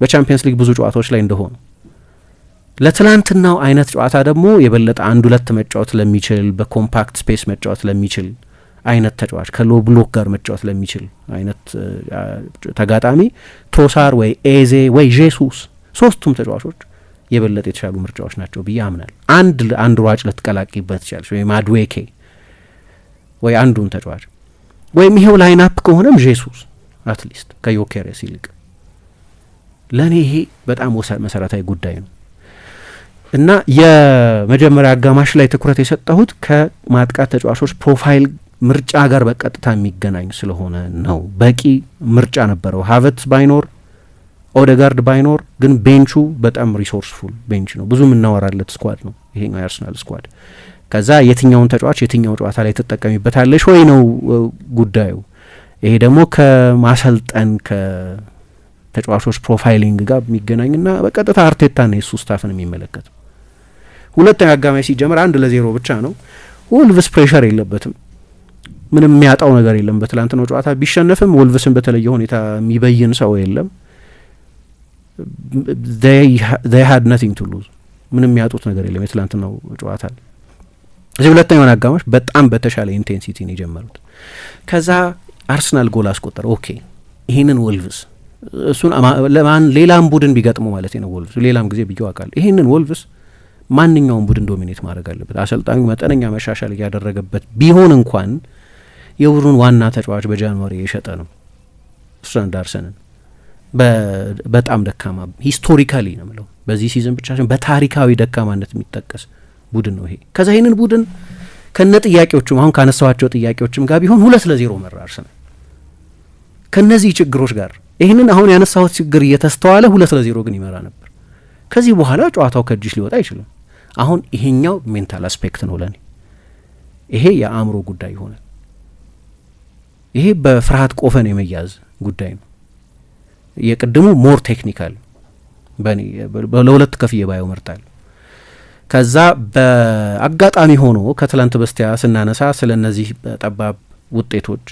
በቻምፒየንስ ሊግ ብዙ ጨዋታዎች ላይ እንደሆኑ ለትላንትናው አይነት ጨዋታ ደግሞ የበለጠ አንድ ሁለት መጫወት ለሚችል በኮምፓክት ስፔስ መጫወት ለሚችል አይነት ተጫዋች ከሎ ብሎክ ጋር መጫወት ለሚችል አይነት ተጋጣሚ ትሮሳር ወይ ኤዜ ወይ ጄሱስ ሶስቱም ተጫዋቾች የበለጠ የተሻሉ ምርጫዎች ናቸው ብዬ አምናለሁ። አንድ ሯጭ ልትቀላቂበት ይችላል ወይ ማድዌኬ ወይ አንዱን ተጫዋች ወይም ይሄው ላይን አፕ ከሆነም ጄሱስ አትሊስት ከዮኬሬስ ይልቅ ለእኔ ይሄ በጣም መሰረታዊ ጉዳይ ነው እና የመጀመሪያ አጋማሽ ላይ ትኩረት የሰጠሁት ከማጥቃት ተጫዋቾች ፕሮፋይል ምርጫ ጋር በቀጥታ የሚገናኝ ስለሆነ ነው። በቂ ምርጫ ነበረው። ሀቨርትዝ ባይኖር ኦዴጋርድ ባይኖር ግን ቤንቹ በጣም ሪሶርስፉል ቤንች ነው። ብዙ የምናወራለት ስኳድ ነው ይሄኛው የአርሰናል ስኳድ። ከዛ የትኛውን ተጫዋች የትኛው ጨዋታ ላይ ትጠቀሚበታለሽ ወይ ነው ጉዳዩ። ይሄ ደግሞ ከማሰልጠን ከተጫዋቾች ፕሮፋይሊንግ ጋር የሚገናኝና በቀጥታ አርቴታና የሱ ስታፍን የሚመለከት። ሁለተኛ አጋማሽ ሲጀምር 1-0 ብቻ ነው። ወልቭስ ፕሬሸር የለበትም። ምንም የሚያጣው ነገር የለም። በትላንትናው ጨዋታ ቢሸነፍም ወልቭስን በተለየ ሁኔታ የሚበይን ሰው የለም። they had nothing to lose። ምንም የሚያጡት ነገር የለም የትላንትናው ጨዋታ። እዚህ ሁለተኛውን አጋማሽ በጣም በተሻለ ኢንቴንሲቲ ነው የጀመሩት። ከዛ አርሰናል ጎል አስቆጠረ። ኦኬ ይሄንን ወልቭስ እሱን ሌላም ቡድን ቢገጥሙ ማለት ነው ወልቭስ ሌላም ጊዜ ብዬው አውቃለሁ። ይሄንን ወልቭስ ማንኛውም ቡድን ዶሚኔት ማድረግ አለበት። አሰልጣኙ መጠነኛ መሻሻል እያደረገበት ቢሆን እንኳን የቡድኑን ዋና ተጫዋች በጃንዋሪ የሸጠ ነው ስትራንዳርሰንን በጣም ደካማ ሂስቶሪካሊ ነው የምለው በዚህ ሲዝን ብቻ ሳይሆን በታሪካዊ ደካማነት የሚጠቀስ ቡድን ነው ይሄ። ከዛ ይህንን ቡድን ከነ ጥያቄዎቹም አሁን ካነሳዋቸው ጥያቄዎችም ጋር ቢሆን 2-0 መራ አርሰናል። ከነዚህ ችግሮች ጋር ይህንን አሁን ያነሳሁት ችግር እየተስተዋለ 2-0 ግን ይመራ ነበር። ከዚህ በኋላ ጨዋታው ከእጅሽ ሊወጣ አይችልም። አሁን ይሄኛው ሜንታል አስፔክት ነው ለኔ። ይሄ የአእምሮ ጉዳይ ይሆናል። ይሄ በፍርሃት ቆፈን የመያዝ ጉዳይ ነው። የቅድሙ ሞር ቴክኒካል በኔ ለሁለት ከፍዬ ባየው መርጣለሁ። ከዛ በአጋጣሚ ሆኖ ከትላንት በስቲያ ስናነሳ ስለ እነዚህ ጠባብ ውጤቶች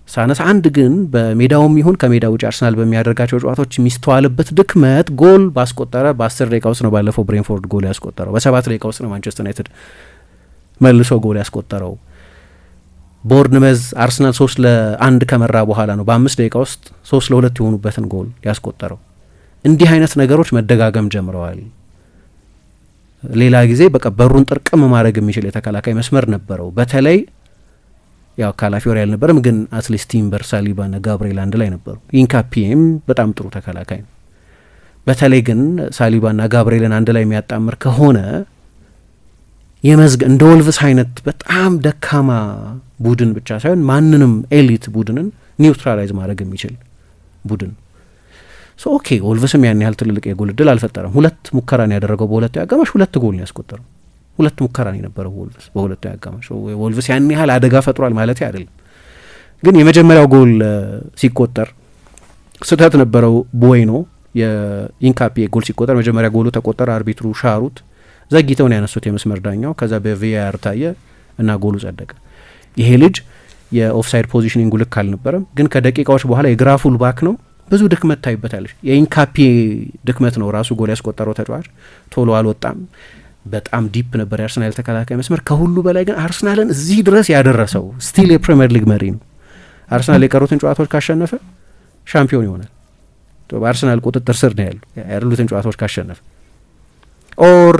ሳነሳ አንድ ግን በሜዳውም ይሁን ከሜዳ ውጭ አርሰናል በሚያደርጋቸው ጨዋታዎች የሚስተዋልበት ድክመት ጎል ባስቆጠረ በ10 ደቂቃ ውስጥ ነው ባለፈው ብሬንፎርድ ጎል ያስቆጠረው። በ7 ደቂቃ ውስጥ ነው ማንቸስተር ዩናይትድ መልሶ ጎል ያስቆጠረው። ቦርንመዝ አርሰናል 3-1 ከመራ በኋላ ነው በ5 ደቂቃ ውስጥ 3-2 የሆኑበትን ጎል ያስቆጠረው። እንዲህ አይነት ነገሮች መደጋገም ጀምረዋል። ሌላ ጊዜ በቃ በሩን ጥርቅም ማድረግ የሚችል የተከላካይ መስመር ነበረው። በተለይ ያው ካላፊዮሪ አልነበረም፣ ግን አትሊስት ቲምበር፣ ሳሊባ ና ጋብርኤል አንድ ላይ ነበሩ። ኢንካፒም በጣም ጥሩ ተከላካይ ነው። በተለይ ግን ሳሊባ ና ጋብርኤልን አንድ ላይ የሚያጣምር ከሆነ እንደ ወልቭስ አይነት በጣም ደካማ ቡድን ብቻ ሳይሆን ማንንም ኤሊት ቡድንን ኒውትራላይዝ ማድረግ የሚችል ቡድን ኦኬ። ወልቭስም ያን ያህል ትልልቅ የጎል እድል አልፈጠረም። 2 ሙከራን ያደረገው በሁለተኛው አጋማሽ 2 ጎል ነው ያስቆጠረው። 2 ሙከራን የነበረው ወልቭስ በሁለተኛው አጋማሽ። ወልቭስ ያን ያህል አደጋ ፈጥሯል ማለት አይደለም፣ ግን የመጀመሪያው ጎል ሲቆጠር ስህተት ነበረው። ቦይኖ የኢንካፒ ጎል ሲቆጠር መጀመሪያ ጎሉ ተቆጠረ፣ አርቢትሩ ሻሩት፣ ዘግይተውን ያነሱት የመስመር ዳኛው። ከዛ በቪአር ታየ እና ጎሉ ጸደቀ። ይሄ ልጅ የኦፍሳይድ ፖዚሽኒንግ ልክ አልነበረም፣ ግን ከደቂቃዎች በኋላ የግራ ፉል ባክ ነው፣ ብዙ ድክመት ታይበታለች። የኢንካፒ ድክመት ነው ራሱ ጎል ያስቆጠረው ተጫዋች ቶሎ አልወጣም። በጣም ዲፕ ነበር የአርሰናል ተከላካይ መስመር። ከሁሉ በላይ ግን አርሰናልን እዚህ ድረስ ያደረሰው ስቲል የፕሪሚየር ሊግ መሪ ነው። አርሰናል የቀሩትን ጨዋታዎች ካሸነፈ ሻምፒዮን ይሆናል። በአርሰናል ቁጥጥር ስር ነው ያሉትን ጨዋታዎች ካሸነፈ ኦር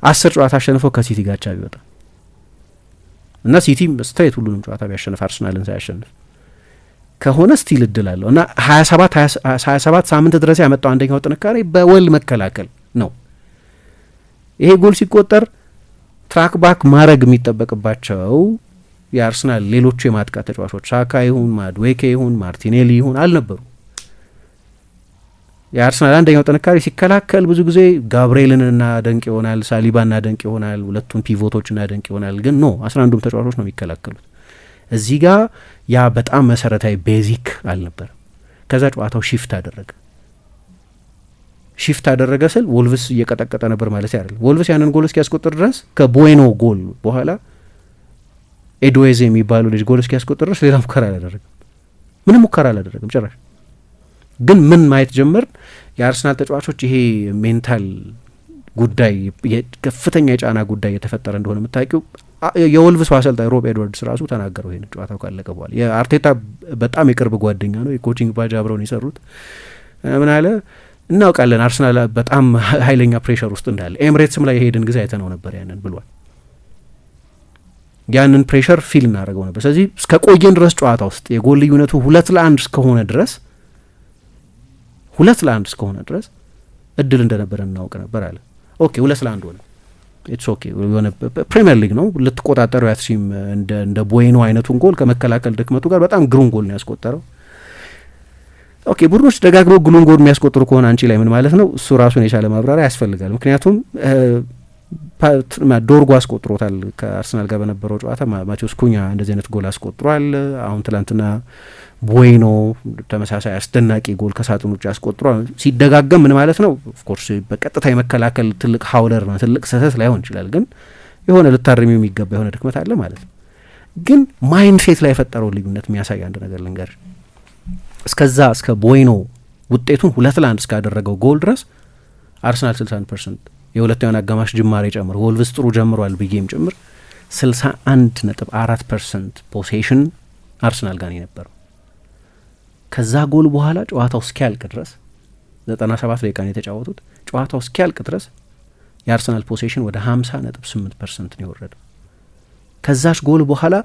10 ጨዋታ አሸንፈው ከሲቲ ጋር ቻ ቢወጣ እና ሲቲ ስትሬት ሁሉንም ጨዋታ ቢያሸንፍ አርሰናልን ሳያሸንፍ ከሆነ ስቲል እድል አለው እና 27 ሳምንት ድረስ ያመጣው አንደኛው ጥንካሬ በወል መከላከል ነው። ይሄ ጎል ሲቆጠር ትራክ ባክ ማድረግ የሚጠበቅባቸው የአርሰናል ሌሎቹ የማጥቃት ተጫዋቾች ሳካ ይሁን ማድዌኬ ይሁን ማርቲኔሊ ይሁን አልነበሩ። የአርሰናል አንደኛው ጥንካሬ ሲከላከል ብዙ ጊዜ ጋብርኤልንና ደንቅ ይሆናል፣ ሳሊባና ደንቅ ይሆናል፣ ሁለቱን ፒቮቶችና ደንቅ ይሆናል። ግን ኖ 11ዱም ተጫዋቾች ነው የሚከላከሉት። እዚህ ጋር ያ በጣም መሰረታዊ ቤዚክ አልነበረም። ከዛ ጨዋታው ሺፍት አደረገ ስል ወልቭስ እየቀጠቀጠ ነበር ማለት አይደለም። ወልቭስ ያንን ጎል እስኪያስቆጥር ድረስ ከቦይኖ ጎል በኋላ ኤድዌዝ የሚባለው ልጅ ጎል እስኪያስቆጥር ድረስ ሌላ ሙከራ አላደረገም። ምንም ሙከራ አላደረገም ጭራሽ። ግን ምን ማየት ጀመር? የአርሰናል ተጫዋቾች ይሄ ሜንታል ጉዳይ ከፍተኛ የጫና ጉዳይ የተፈጠረ እንደሆነ የምታውቂው የወልቭስ አሰልጣኝ ሮብ ኤድዋርድስ ራሱ ተናገረው። ይሄን ጨዋታው ካለቀ በኋላ የአርቴታ በጣም የቅርብ ጓደኛ ነው፣ የኮቺንግ ባጅ አብረው ነው የሰሩት። ምን አለ? እናውቃለን አርሰናል በጣም ኃይለኛ ፕሬሸር ውስጥ እንዳለ፣ ኤምሬትስም ላይ የሄድን ጊዜ አይተነው ነበር ያንን ብሏል። ያንን ፕሬሸር ፊል እናደርገው ነበር። ስለዚህ እስከ ቆየን ድረስ ጨዋታ ውስጥ የጎል ልዩነቱ 2-1 እስከሆነ ድረስ እድል እንደነበረ እናውቅ ነበር አለ። ኦኬ 2-1 ሆነ፣ ኢትስ ኦኬ የሆነ ፕሪሚየር ሊግ ነው ልትቆጣጠረው ያትሲም እንደ ቦይኖ አይነቱን ጎል ከመከላከል ድክመቱ ጋር በጣም ግሩም ጎል ነው ያስቆጠረው። ኦኬ ቡድኖች ደጋግመው ግሩም ጎል የሚያስቆጥሩ ከሆነ አንቺ ላይ ምን ማለት ነው? እሱ ራሱን የቻለ ማብራሪያ ያስፈልጋል። ምክንያቱም ዶርጎ አስቆጥሮታል ከአርሰናል ጋር በነበረው ጨዋታ። ማቴዎስ ኩኛ እንደዚህ አይነት ጎል አስቆጥሯል። አሁን ትላንትና ቦይኖ ተመሳሳይ አስደናቂ ጎል ከሳጥን ውጭ አስቆጥሯል። ሲደጋገም ምን ማለት ነው? ኦፍኮርስ በቀጥታ የመከላከል ትልቅ ሀውለር ነው፣ ትልቅ ስህተት ላይሆን ይችላል፣ ግን የሆነ ልታርሚው የሚገባ የሆነ ድክመት አለ ማለት ነው። ግን ማይንድ ሴት ላይ የፈጠረው ልዩነት የሚያሳይ አንድ ነገር ልንገር። እስከ ቦይኖ ውጤቱን 2-1 እስካደረገው ጎል ድረስ አርሰናል 61% የሁለተኛውን አጋማሽ ጅማሬ ጨምሮ ወልቭስ ጥሩ ጀምሯል ብዬም ጭምር 61.4% ፖሴሽን አርሰናል ጋር የነበረው። ከዛ ጎል በኋላ ጨዋታው እስኪያልቅ ድረስ 97 ደቂቃ ነው የተጫወቱት። ጨዋታው እስኪያልቅ ድረስ የአርሰናል ፖሴሽን ወደ 50.8% ነው የወረደው። ከዛች ጎል በኋላ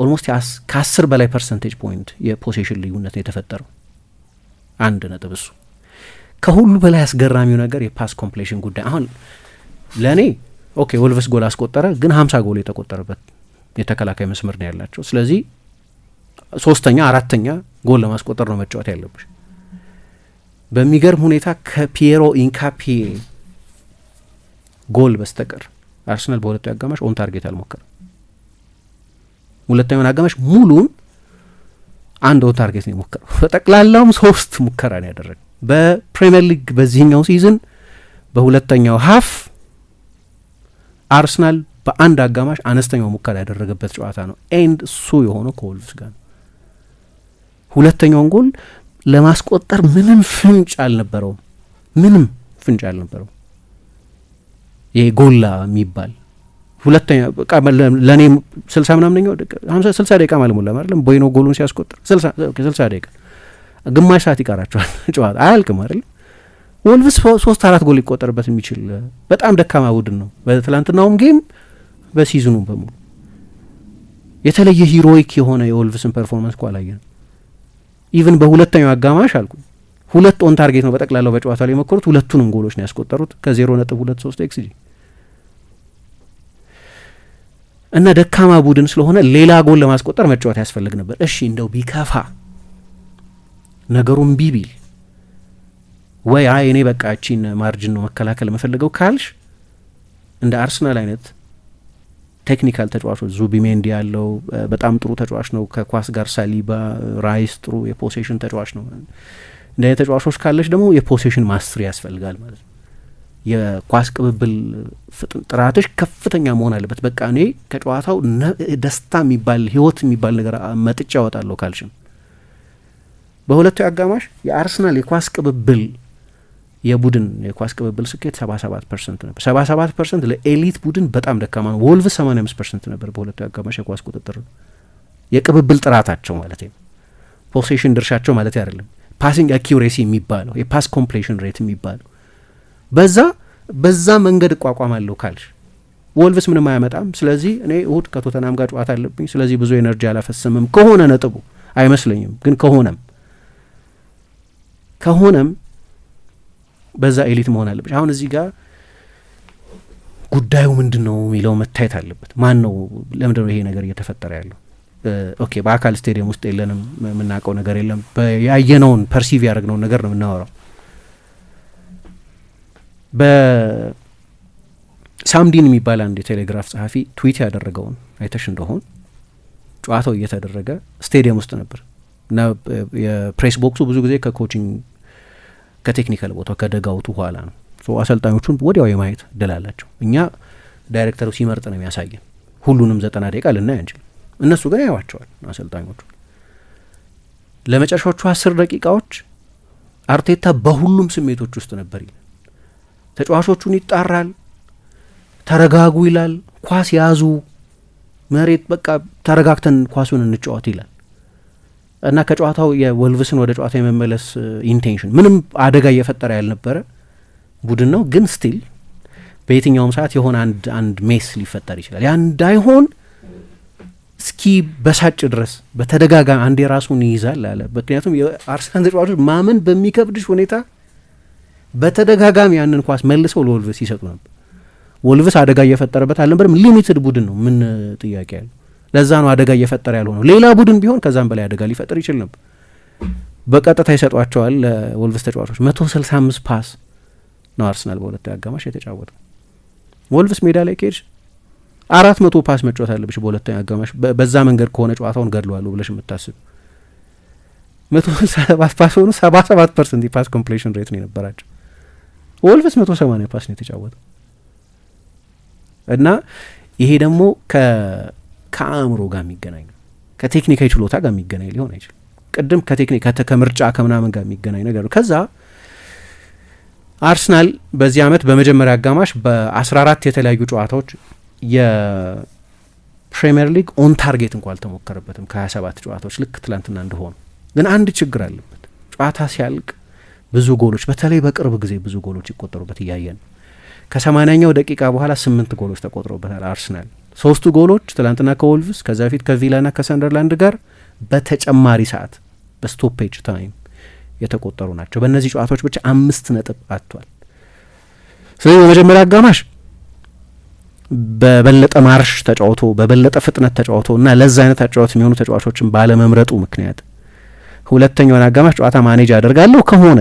ኦልሞስት ከ10 በላይ ፐርሰንቴጅ ፖይንት የፖሴሽን ልዩነት ነው የተፈጠረው። 1 ነጥብ እሱ። ከሁሉ በላይ አስገራሚው ነገር የፓስ ኮምፕሌሽን ጉዳይ። አሁን ለእኔ ኦኬ ወልቭስ ጎል አስቆጠረ፣ ግን 50 ጎል የተቆጠረበት የተከላካይ መስመር ነው ያላቸው። ስለዚህ 3ኛ 4ኛ ጎል ለማስቆጠር ነው መጫወት ያለብሽ። በሚገርም ሁኔታ ከፒየሮ ኢንካፒዬ ጎል በስተቀር አርሰናል በሁለቱ አጋማሽ ኦን ታርጌት አልሞከረም። ሁለተኛውን አጋማሽ ሙሉን አንድ ኦን ታርጌት ነው የሞከረው። በጠቅላላውም 3 ሙከራ ነው ያደረገው በፕሪሚየር ሊግ በዚህኛው ሲዝን። በሁለተኛው ሀፍ አርሰናል በአንድ አጋማሽ አነስተኛው ሙከራ ያደረገበት ጨዋታ ነው። ኤንድ እሱ የሆነው ከወልቭስ ጋር ነው። ሁለተኛውን ጎል ለማስቆጠር ምንም ፍንጭ አልነበረውም። ይሄ ጎላ የሚባል ሁለተኛ ለእኔ 60 ምናምነኛው 60 ደቂቃ ማለሙላ አይደለም ቦይኖ ጎሉን ሲያስቆጥር 60 ደቂቃ ግማሽ ሰዓት ይቀራቸዋል ጨዋታ አያልቅም አይደል። ወልቭስ 3-4 ጎል ሊቆጠርበት የሚችል በጣም ደካማ ቡድን ነው። በትላንትናውም ጌም በሲዝኑ በሙሉ የተለየ ሂሮይክ የሆነ የወልቭስን ፐርፎርማንስ እኮ አላየንም። ኢቭን በሁለተኛው አጋማሽ አልኩኝ 2 ኦን ታርጌት ነው በጠቅላላው በጨዋታ ላይ የሞከሩት፣ 2ቱንም ጎሎች ነው ያስቆጠሩት ከ0.23 ኤክስጂ እና ደካማ ቡድን ስለሆነ ሌላ ጎል ለማስቆጠር መጫወት ያስፈልግ ነበር። እሺ እንደው ቢከፋ ነገሩን ቢቢል ወይ እኔ በቃ እቺን ማርጅን ነው መከላከል መፈልገው ካልሽ እንደ አርሰናል አይነት ቴክኒካል ተጫዋቾች ዙቢሜንዲ ያለው በጣም ጥሩ ተጫዋች ነው። ከኳስ ጋር ሳሊባ፣ ራይስ ጥሩ የፖሴሽን ተጫዋች ነው። እንደ ተጫዋቾች ካለሽ ደግሞ የፖሴሽን ማስትሪ ያስፈልጋል ማለት ነው። የኳስ ቅብብል ጥራትሽ ከፍተኛ መሆን አለበት። በቃ እኔ ከጨዋታው ደስታ የሚባል ህይወት የሚባል ነገር መጥጫ ያወጣለሁ ካልሽም በሁለቱ አጋማሽ የአርሰናል የኳስ ቅብብል የቡድን የኳስ ቅብብል ስኬት 77% ነበር። 77% ለኤሊት ቡድን በጣም ደካማ ነው። ወልቭስ 85% ነበር በሁለቱ አጋማሽ የኳስ ቁጥጥር የቅብብል ጥራታቸው ማለት ነው። ፖሴሽን ድርሻቸው ማለት አይደለም። ፓሲንግ አኪዩሬሲ የሚባለው የፓስ ኮምፕሌሽን ሬት የሚባለው በዛ መንገድ እቋቋማለሁ ካልሽ ወልቭስ ምንም አያመጣም። ስለዚህ እኔ እሁድ ከቶተናም ጋር ጨዋታ አለብኝ፣ ስለዚህ ብዙ ኤነርጂ አላፈስምም ከሆነ ነጥቡ አይመስለኝም። ግን ከሆነም በዛ ኤሊት መሆን አለበት። አሁን እዚህ ጋር ጉዳዩ ምንድን ነው የሚለው መታየት አለበት። ማን ነው ለምንድን ነው ይሄ ነገር እየተፈጠረ ያለው? ኦኬ በአካል ስቴዲየም ውስጥ የለንም፣ የምናውቀው ነገር የለም። ያየነውን ፐርሲቭ ያደረግነውን ነገር ነው የምናወራው። በሳምዲን የሚባል አንድ የቴሌግራፍ ጸሐፊ ትዊት ያደረገውን አይተሽ እንደሆን ጨዋታው እየተደረገ ስቴዲየም ውስጥ ነበር እና የፕሬስ ቦክሱ ብዙ ጊዜ ከኮችንግ ከቴክኒካል ቦታው ከደጋውቱ ኋላ ነው። አሰልጣኞቹን ወዲያው የማየት እድል አላቸው። እኛ ዳይሬክተሩ ሲመርጥ ነው የሚያሳየን። ሁሉንም 90 ደቂቃ ልናይ አንችልም። እነሱ ግን ያዩዋቸዋል አሰልጣኞቹ። ለመጨረሻዎቹ 10 ደቂቃዎች አርቴታ በሁሉም ስሜቶች ውስጥ ነበር ይላል። ተጫዋቾቹን ይጣራል፣ ተረጋጉ ይላል፣ ኳስ ያዙ፣ መሬት በቃ ተረጋግተን ኳሱን እንጫወት ይላል እና ከጨዋታው የወልቭስን ወደ ጨዋታ የመመለስ ኢንቴንሽን ምንም አደጋ እየፈጠረ ያልነበረ ቡድን ነው። ግን ስቲል በየትኛውም ሰዓት የሆነ አንድ ሜስ ሊፈጠር ይችላል። ያ እንዳይሆን እስኪ በሳጭ ድረስ በተደጋጋሚ አንዴ ራሱን ይይዛል አለ። ምክንያቱም የአርሰናል ተጫዋቾች ማመን በሚከብድሽ ሁኔታ በተደጋጋሚ ያንን ኳስ መልሰው ለወልቭስ ይሰጡ ነበር። ወልቭስ አደጋ እየፈጠረበት አልነበረም። ሊሚትድ ቡድን ነው፣ ምን ጥያቄ ያለው። ለዛ ነው አደጋ እየፈጠረ ያልሆነው። ሌላ ቡድን ቢሆን ከዛም በላይ አደጋ ሊፈጠር ይችል ነበር። በቀጥታ ይሰጧቸዋል ለወልቭስ ተጫዋቾች። 165 ፓስ ነው አርሰናል በሁለቱ አጋማሽ የተጫወተው። ወልቭስ ሜዳ ላይ ከሄድሽ 400 ፓስ መጫወት አለብሽ በሁለተኛ አጋማሽ። በዛ መንገድ ከሆነ ጨዋታውን ገድለዋለሁ ብለሽ የምታስብ 167 ፓስ ሆኑ 77% የፓስ ኮምፕሌሽን ሬት ነው የነበራቸው። ወልቭስ 180 ፓስ ነው የተጫወተው እና ይሄ ደግሞ ከአእምሮ ጋር የሚገናኝ ነው፣ ከቴክኒካዊ ችሎታ ጋር የሚገናኝ ሊሆን አይችልም። ቅድም ከቴክኒክ ከምርጫ ከምናምን ጋር የሚገናኝ ነገር ነው። ከዛ አርሰናል በዚህ አመት በመጀመሪያ አጋማሽ በ14 የተለያዩ ጨዋታዎች የፕሪሚየር ሊግ ኦን ታርጌት እንኳን አልተሞከረበትም ከ27 ጨዋታዎች ልክ ትላንትና እንደሆኑ። ግን አንድ ችግር አለበት። ጨዋታ ሲያልቅ ብዙ ጎሎች፣ በተለይ በቅርብ ጊዜ ብዙ ጎሎች ይቆጠሩበት እያየን ነው። ከ80ኛው ደቂቃ በኋላ 8 ጎሎች ተቆጥሮበታል አርሰናል። 3 ጎሎች ትላንትና ከወልቭስ፣ ከዛ በፊት ከቪላና ከሰንደርላንድ ጋር በተጨማሪ ሰዓት በስቶፔጅ ታይም የተቆጠሩ ናቸው። በእነዚህ ጨዋታዎች ብቻ 5 ነጥብ አጥቷል። ስለዚህ በመጀመሪያ አጋማሽ በበለጠ ማርሽ ተጫውቶ በበለጠ ፍጥነት ተጫውቶ እና ለዛ አይነት አጫዋች የሚሆኑ ተጫዋቾችን ባለመምረጡ ምክንያት ሁለተኛውን አጋማሽ ጨዋታ ማኔጅ አደርጋለሁ ከሆነ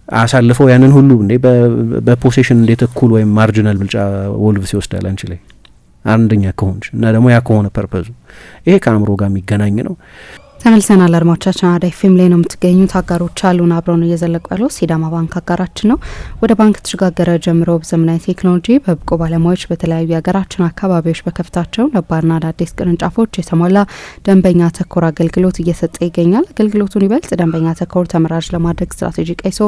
አሳልፈው ያንን ሁሉ እንዴ በፖሴሽን እንዴት እኩል ወይም ማርጂናል ብልጫ ወልቭስ ይወስዳል አንቺ ላይ አንደኛ ከሆንሽ እና ደግሞ ያ ከሆነ ፐርፐዙ ይሄ ከአእምሮ ጋር የሚገናኝ ነው። ተመልሰናል አድማጮቻችን። አራዳ ኤፍኤም ላይ ነው የምትገኙት። አጋሮች አሉን አብረውን እየዘለቁ ያለው ሲዳማ ባንክ አጋራችን ነው። ወደ ባንክ ተሸጋገረ ጀምሮ በዘመናዊ ቴክኖሎጂ በብቁ ባለሙያዎች በተለያዩ የሀገራችን አካባቢዎች በከፍታቸው ነባርና አዳዲስ ቅርንጫፎች የተሟላ ደንበኛ ተኮር አገልግሎት እየሰጠ ይገኛል። አገልግሎቱን ይበልጥ ደንበኛ ተኮር ተመራጭ ለማድረግ ስትራቴጂ ቀይሶ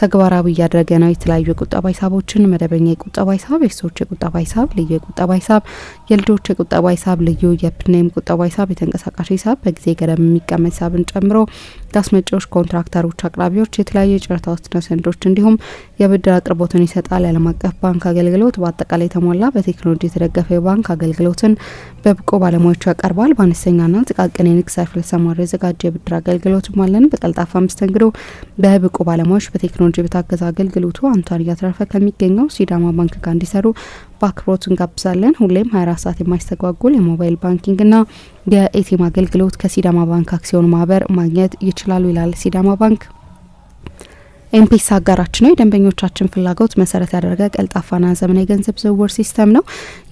ተግባራዊ እያደረገ ነው። የተለያዩ የቁጠባ ሂሳቦችን መደበኛ የቁጠባ ሂሳብ፣ የሴቶች የቁጠባ ሂሳብ፣ ልዩ የቁጠባ ሂሳብ፣ የልጆች የቁጠባ ሂሳብ፣ ልዩ የፕኔም ቁጠባ ሂሳብ፣ የተንቀሳቃሽ ሂሳብ በጊዜ ገደብ የሚቀመጥ ሂሳብን ጨምሮ ለአስመጪዎች፣ ኮንትራክተሮች፣ አቅራቢዎች የተለያዩ የጨረታ ዋስትና ሰነዶች እንዲሁም የብድር አቅርቦትን ይሰጣል። የዓለም አቀፍ ባንክ አገልግሎት በአጠቃላይ የተሟላ በቴክኖሎጂ የተደገፈ የባንክ አገልግሎትን በብቁ ባለሙያዎቹ ያቀርባል። በአነስተኛና ጥቃቅን የንግድ ዘርፍ ለተሰማሩ የዘጋጀ የብድር አገልግሎትም አለን። በቀልጣፋ መስተንግዶ በብቁ ባለሙያዎች በቴክኖሎጂ በታገዘ አገልግሎቱ አንቷን እያተረፈ ከሚገኘው ሲዳማ ባንክ ጋር እንዲሰሩ በአክብሮት እንጋብዛለን። ሁሌም 24 ሰዓት የማይስተጓጉል የሞባይል ባንኪንግና የኤቲኤም አገልግሎት ከሲዳማ ባንክ አክሲዮን ማህበር ማግኘት ይችላሉ ይላል ሲዳማ ባንክ። ኤምፔሳ አጋራችን ነው። የደንበኞቻችን ፍላጎት መሰረት ያደረገ ቀልጣፋና ዘመናዊ የገንዘብ ዝውውር ሲስተም ነው።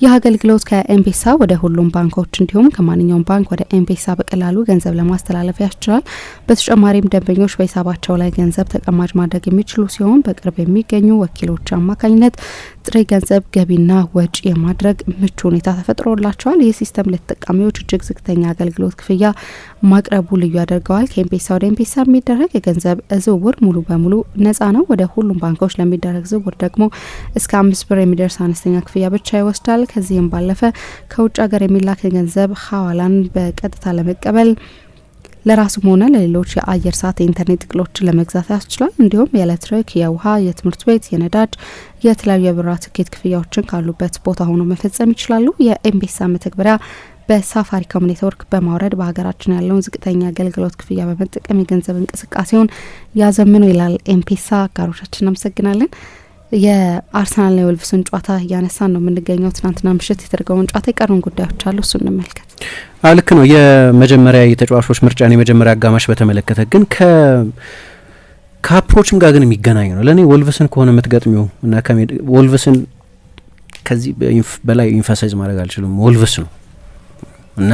ይህ አገልግሎት ከኤምፔሳ ወደ ሁሉም ባንኮች እንዲሁም ከማንኛውም ባንክ ወደ ኤምፔሳ በቀላሉ ገንዘብ ለማስተላለፍ ያስችላል። በተጨማሪም ደንበኞች በሂሳባቸው ላይ ገንዘብ ተቀማጭ ማድረግ የሚችሉ ሲሆን በቅርብ የሚገኙ ወኪሎች አማካኝነት ጥሬ ገንዘብ ገቢና ወጪ የማድረግ ምቹ ሁኔታ ተፈጥሮላቸዋል። ይህ ሲስተም ለተጠቃሚዎች እጅግ ዝቅተኛ አገልግሎት ክፍያ ማቅረቡ ልዩ ያደርገዋል። ከኤምፔሳ ወደ ኤምፔሳ የሚደረግ የገንዘብ ዝውውር ሙሉ በሙሉ ነጻ ነው። ወደ ሁሉም ባንኮች ለሚደረግ ዝውውር ደግሞ እስከ 5 ብር የሚደርስ አነስተኛ ክፍያ ብቻ ይወስዳል። ከዚህም ባለፈ ከውጭ ሀገር የሚላክ የገንዘብ ሐዋላን በቀጥታ ለመቀበል ለራሱም ሆነ ለሌሎች የአየር ሰዓት የኢንተርኔት ጥቅሎችን ለመግዛት ያስችላል። እንዲሁም የኤሌክትሪክ፣ የውሃ፣ የትምህርት ቤት፣ የነዳጅ፣ የተለያዩ የብራ ትኬት ክፍያዎችን ካሉበት ቦታ ሆኖ መፈጸም ይችላሉ። የኤምፔሳ መተግበሪያ በሳፋሪኮም ኔትወርክ በማውረድ በሀገራችን ያለውን ዝቅተኛ አገልግሎት ክፍያ በመጠቀም የገንዘብ እንቅስቃሴውን ያዘምኑ ይላል ኤምፔሳ። አጋሮቻችን እናመሰግናለን። የአርሰናልና የወልቭስን ጨዋታ እያነሳን ነው የምንገኘው። ትናንትና ምሽት የተደረገውን ጨዋታ የቀሩን ጉዳዮች አሉ፣ እሱ እንመልከት። ልክ ነው። የመጀመሪያ የተጫዋቾች ምርጫን የመጀመሪያ አጋማሽ በተመለከተ ግን ከአፕሮችም ጋር ግን የሚገናኝ ነው። ለእኔ ወልቭስን ከሆነ የምትገጥሚው እና ወልቭስን ከዚህ በላይ ኢንፈሳይዝ ማድረግ አልችልም። ወልቭስ ነው እና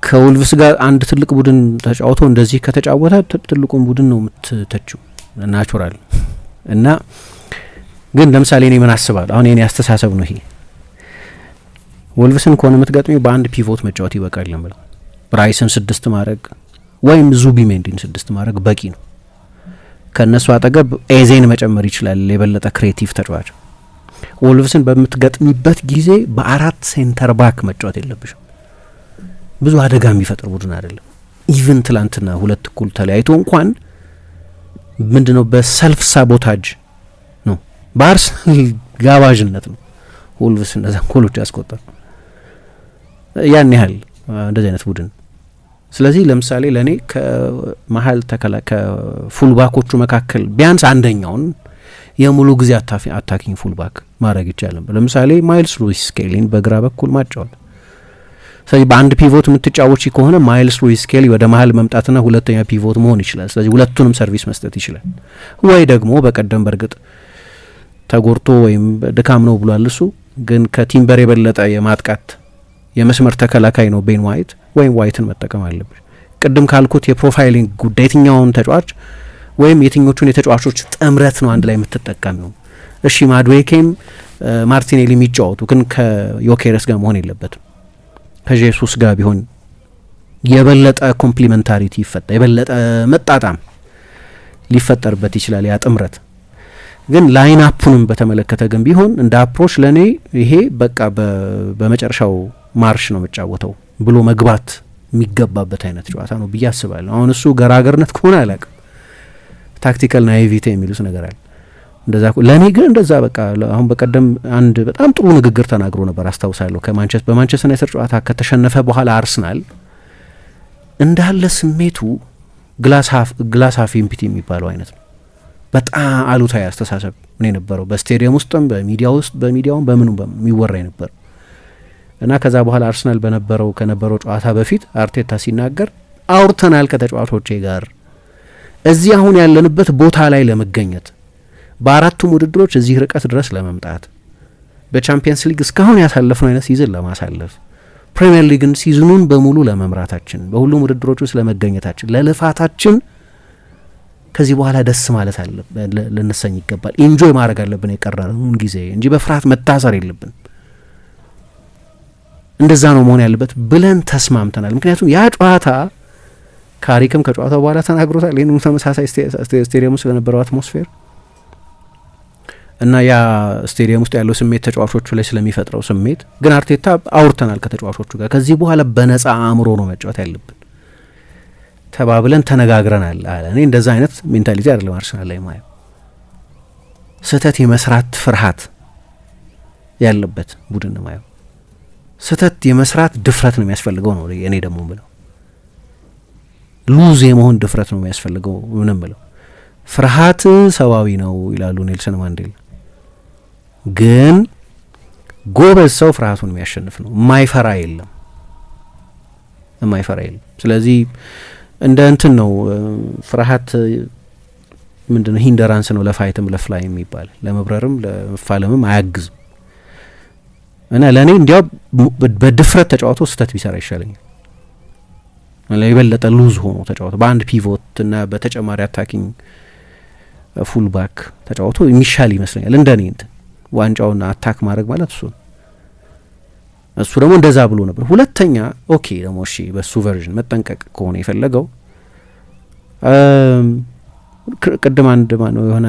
ከወልቭስ ጋር አንድ ትልቅ ቡድን ተጫውቶ እንደዚህ ከተጫወተ ትልቁን ቡድን ነው የምትተችው ናቹራል። እና ግን ለምሳሌ እኔ ምን አስባለሁ፣ አሁን የኔ አስተሳሰብ ነው ይሄ፣ ወልቭስን ከሆነ የምትገጥሚው በአንድ ፒቮት መጫወት ይበቃል ነው የምለው። ብራይስን 6 ማድረግ ወይም ዙቢሜንዲን 6 ማድረግ በቂ ነው። ከእነሱ አጠገብ ኤዜን መጨመር ይችላል፣ የበለጠ ክሬቲቭ ተጫዋች። ወልቭስን በምትገጥሚበት ጊዜ በ4 ሴንተር ባክ መጫወት የለብሽም። ብዙ አደጋ የሚፈጥር ቡድን አይደለም። ኢቭን ትላንትና 2 እኩል ተለያይቶ እንኳን ምንድነው በሰልፍ ሳቦታጅ ነው፣ በአርሰናል ጋባዥነት ነው ወልቭስ እነዛን ጎሎች ያስቆጠር ያን ያህል እንደዚህ አይነት ቡድን። ስለዚህ ለምሳሌ ለእኔ ከመሀል ከፉልባኮቹ መካከል ቢያንስ አንደኛውን የሙሉ ጊዜ አታኪንግ ፉልባክ ማድረግ ይቻላል። ለምሳሌ ማይልስ ሉዊስ ስኬሊን በግራ በኩል ማጫወት። ስለዚህ በአንድ ፒቮት የምትጫወቺ ከሆነ ማይልስ ሉዊስ ስኬሊ ወደ መሀል መምጣትና ሁለተኛ ፒቮት መሆን ይችላል። ስለዚህ ሁለቱንም ሰርቪስ መስጠት ይችላል። ወይ ደግሞ በቀደም በእርግጥ ተጎርቶ ወይም ድካም ነው ብሏል እሱ፣ ግን ከቲምበር የበለጠ የማጥቃት የመስመር ተከላካይ ነው ቤን ዋይት፣ ወይም ዋይትን መጠቀም አለብሽ። ቅድም ካልኩት የፕሮፋይሊንግ ጉዳይ የትኛውን ተጫዋች ወይም የትኞቹን የተጫዋቾች ጥምረት ነው አንድ ላይ የምትጠቀሚው? እሺ ማድዌኬም ማርቲኔሊ የሚጫወቱ ግን ከዮኬረስ ጋር መሆን የለበትም። ከጄሱስ ጋር ቢሆን የበለጠ ኮምፕሊመንታሪቲ ይፈጠር፣ የበለጠ መጣጣም ሊፈጠርበት ይችላል ያ ጥምረት። ግን ላይን አፑንም በተመለከተ ግን ቢሆን እንደ አፕሮች ለእኔ ይሄ በቃ በመጨረሻው ማርሽ ነው መጫወተው ብሎ መግባት የሚገባበት አይነት ጨዋታ ነው ብዬ አስባለሁ። አሁን እሱ ገራገርነት ከሆነ አላውቅም፣ ታክቲካል ናይቪቴ የሚሉት ነገር አለ እንደዛ። ለእኔ ግን እንደዛ በቃ አሁን በቀደም አንድ በጣም ጥሩ ንግግር ተናግሮ ነበር አስታውሳለሁ። በማንቸስተር ዩናይትድ ጨዋታ ከተሸነፈ በኋላ አርሰናል እንዳለ ስሜቱ ግላስ ሀፍ ኢምፒቲ የሚባለው አይነት ነው። በጣም አሉታዊ አስተሳሰብ ምን የነበረው በስቴዲየም ውስጥም በሚዲያውም በምኑ የሚወራ ነበር እና ከዛ በኋላ አርሰናል ከነበረው ጨዋታ በፊት አርቴታ ሲናገር አውርተናል ከተጫዋቾቼ ጋር እዚህ አሁን ያለንበት ቦታ ላይ ለመገኘት በአራቱም ውድድሮች እዚህ ርቀት ድረስ ለመምጣት በቻምፒየንስ ሊግ እስካሁን ያሳለፍነው አይነት ሲዝን ለማሳለፍ ፕሪሚየር ሊግን ሲዝኑን በሙሉ ለመምራታችን በሁሉም ውድድሮች ውስጥ ለመገኘታችን ለልፋታችን ከዚህ በኋላ ደስ ማለት ልንሰኝ ይገባል። ኢንጆይ ማድረግ አለብን የቀረውን ጊዜ እንጂ በፍርሃት መታሰር የለብን። እንደዛ ነው መሆን ያለበት ብለን ተስማምተናል። ምክንያቱም ያ ጨዋታ ካሪክም ከጨዋታው በኋላ ተናግሮታል። ይህን ተመሳሳይ ስቴዲየም ውስጥ ስለነበረው አትሞስፌር እና ያ ስቴዲየም ውስጥ ያለው ስሜት ተጫዋቾቹ ላይ ስለሚፈጥረው ስሜት ግን አርቴታ አውርተናል ከተጫዋቾቹ ጋር ከዚህ በኋላ በነጻ አእምሮ ነው መጫወት ያለብን ተባብለን ተነጋግረናል አለ። እኔ እንደዛ አይነት ሜንታሊቲ አይደለም አርሰናል ላይ ማየው። ስህተት የመስራት ፍርሃት ያለበት ቡድን ነው ማየው። ስህተት የመስራት ድፍረት ነው የሚያስፈልገው ነው እኔ ደግሞ ብለው ሉዝ የመሆን ድፍረት ነው የሚያስፈልገው ምንም ብለው። ፍርሃት ሰዋዊ ነው ይላሉ ኔልሰን ማንዴላ። ግን ጎበዝ ሰው ፍርሃቱን የሚያሸንፍ ነው። የማይፈራ የለም። ስለዚህ እንደ እንትን ነው ፍርሃት ምንድነው ሂንደራንስ ነው ለፋይትም ለፍላይ የሚባል ለመብረርም ለመፋለምም አያግዝም። እና ለእኔ እንዲያው በድፍረት ተጫዋቶ ስህተት ቢሰራ ይሻለኛል። የበለጠ ሉዝ ሆኖ ተጫዋቶ በአንድ ፒቮት እና በተጨማሪ አታኪንግ ፉል ባክ ተጫዋቶ የሚሻል ይመስለኛል። እንደኔ እንትን ዋንጫውን አታክ ማድረግ ማለት እሱ ደግሞ እንደዛ ብሎ ነበር። ሁለተኛ ኦኬ ደግሞ እሺ በሱ ቨርዥን መጠንቀቅ ከሆነ የፈለገው ቅድም አንድ ማነው የሆነ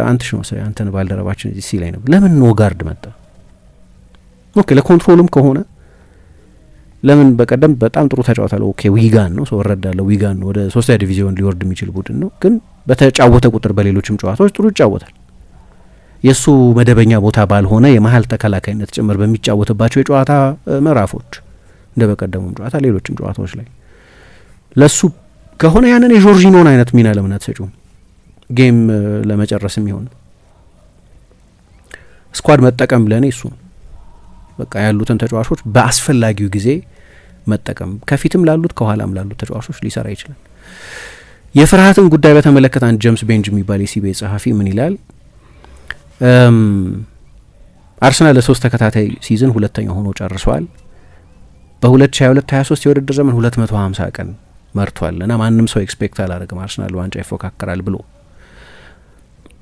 አንተ ነው ሰሪ አንተን ባልደረባችን እዚህ ሲላይ ነበር ለምን ኖጋርድ መጣ? ኦኬ ለኮንትሮልም ከሆነ ለምን በቀደም በጣም ጥሩ ተጫዋታለ። ኦኬ ዊጋን ነው ሰው ወረዳለው። ዊጋን ነው ወደ 3ኛ ዲቪዚዮን ሊወርድ የሚችል ቡድን ነው፣ ግን በተጫወተ ቁጥር በሌሎችም ጨዋታዎች ጥሩ ይጫወታል። የሱ መደበኛ ቦታ ባልሆነ የመሀል ተከላካይነት ጭምር በሚጫወትባቸው የጨዋታ ምዕራፎች እንደ በቀደሙም ጨዋታ ሌሎችም ጨዋታዎች ላይ ለሱ ከሆነ ያንን የጆርጂኖን አይነት ሚና ለምን አትሰጪውም? ጌም ለመጨረስም ይሆን ስኳድ መጠቀም ለኔ እሱ በቃ ያሉትን ተጫዋቾች በአስፈላጊው ጊዜ መጠቀም ከፊትም ላሉት ከኋላም ላሉት ተጫዋቾች ሊሰራ ይችላል። የፍርሃትን ጉዳይ በተመለከተ አንድ ጄምስ ቤንጅ የሚባል የሲቢኤ ጸሐፊ ምን ይላል? አርሰናል ለሶስት ተከታታይ ሲዝን ሁለተኛ ሆኖ ጨርሷል። በ2022-23 የውድድር ዘመን 250 ቀን መርቷል እና ማንም ሰው ኤክስፔክት አላደረገም አርሰናል ዋንጫ ይፎካከራል ብሎ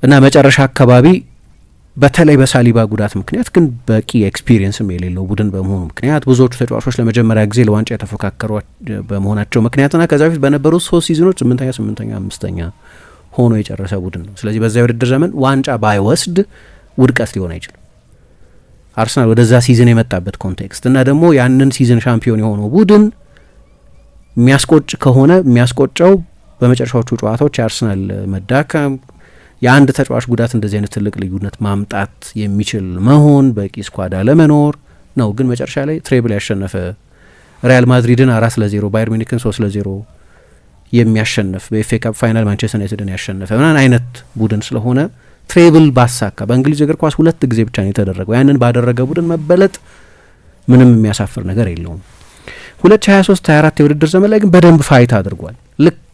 እና መጨረሻ አካባቢ በተለይ በሳሊባ ጉዳት ምክንያት ግን በቂ ኤክስፒሪየንስም የሌለው ቡድን በመሆኑ ምክንያት ብዙዎቹ ተጫዋቾች ለመጀመሪያ ጊዜ ለዋንጫ የተፎካከሩ በመሆናቸው ምክንያትና ከዛ በፊት በነበሩት 3 ሲዝኖች 8ኛ 5ኛ ሆኖ የጨረሰ ቡድን ነው። ስለዚህ በዛ የውድድር ዘመን ዋንጫ ባይወስድ ውድቀት ሊሆን አይችልም። አርሰናል ወደዛ ሲዝን የመጣበት ኮንቴክስት እና ደግሞ ያንን ሲዝን ሻምፒዮን የሆነው ቡድን የሚያስቆጭ ከሆነ የሚያስቆጨው በመጨረሻዎቹ ጨዋታዎች የአርሰናል መዳከም፣ የአንድ ተጫዋች ጉዳት እንደዚህ አይነት ትልቅ ልዩነት ማምጣት የሚችል መሆን፣ በቂ ስኳድ አለመኖር ነው። ግን መጨረሻ ላይ ትሬብል ያሸነፈ ሪያል ማድሪድን 4-0 ባየር ሚኒክን 3-0 የሚያሸንፍ በኤፍኤ ካፕ ፋይናል ማንቸስተር ዩናይትድን ያሸነፈ ምናምን አይነት ቡድን ስለሆነ ትሬብል ባሳካ በእንግሊዝ እግር ኳስ 2 ጊዜ ብቻ ነው የተደረገው። ያንን ባደረገ ቡድን መበለጥ ምንም የሚያሳፍር ነገር የለውም። 2023-24 የውድድር ዘመን ላይ ግን በደንብ ፋይት አድርጓል። ልክ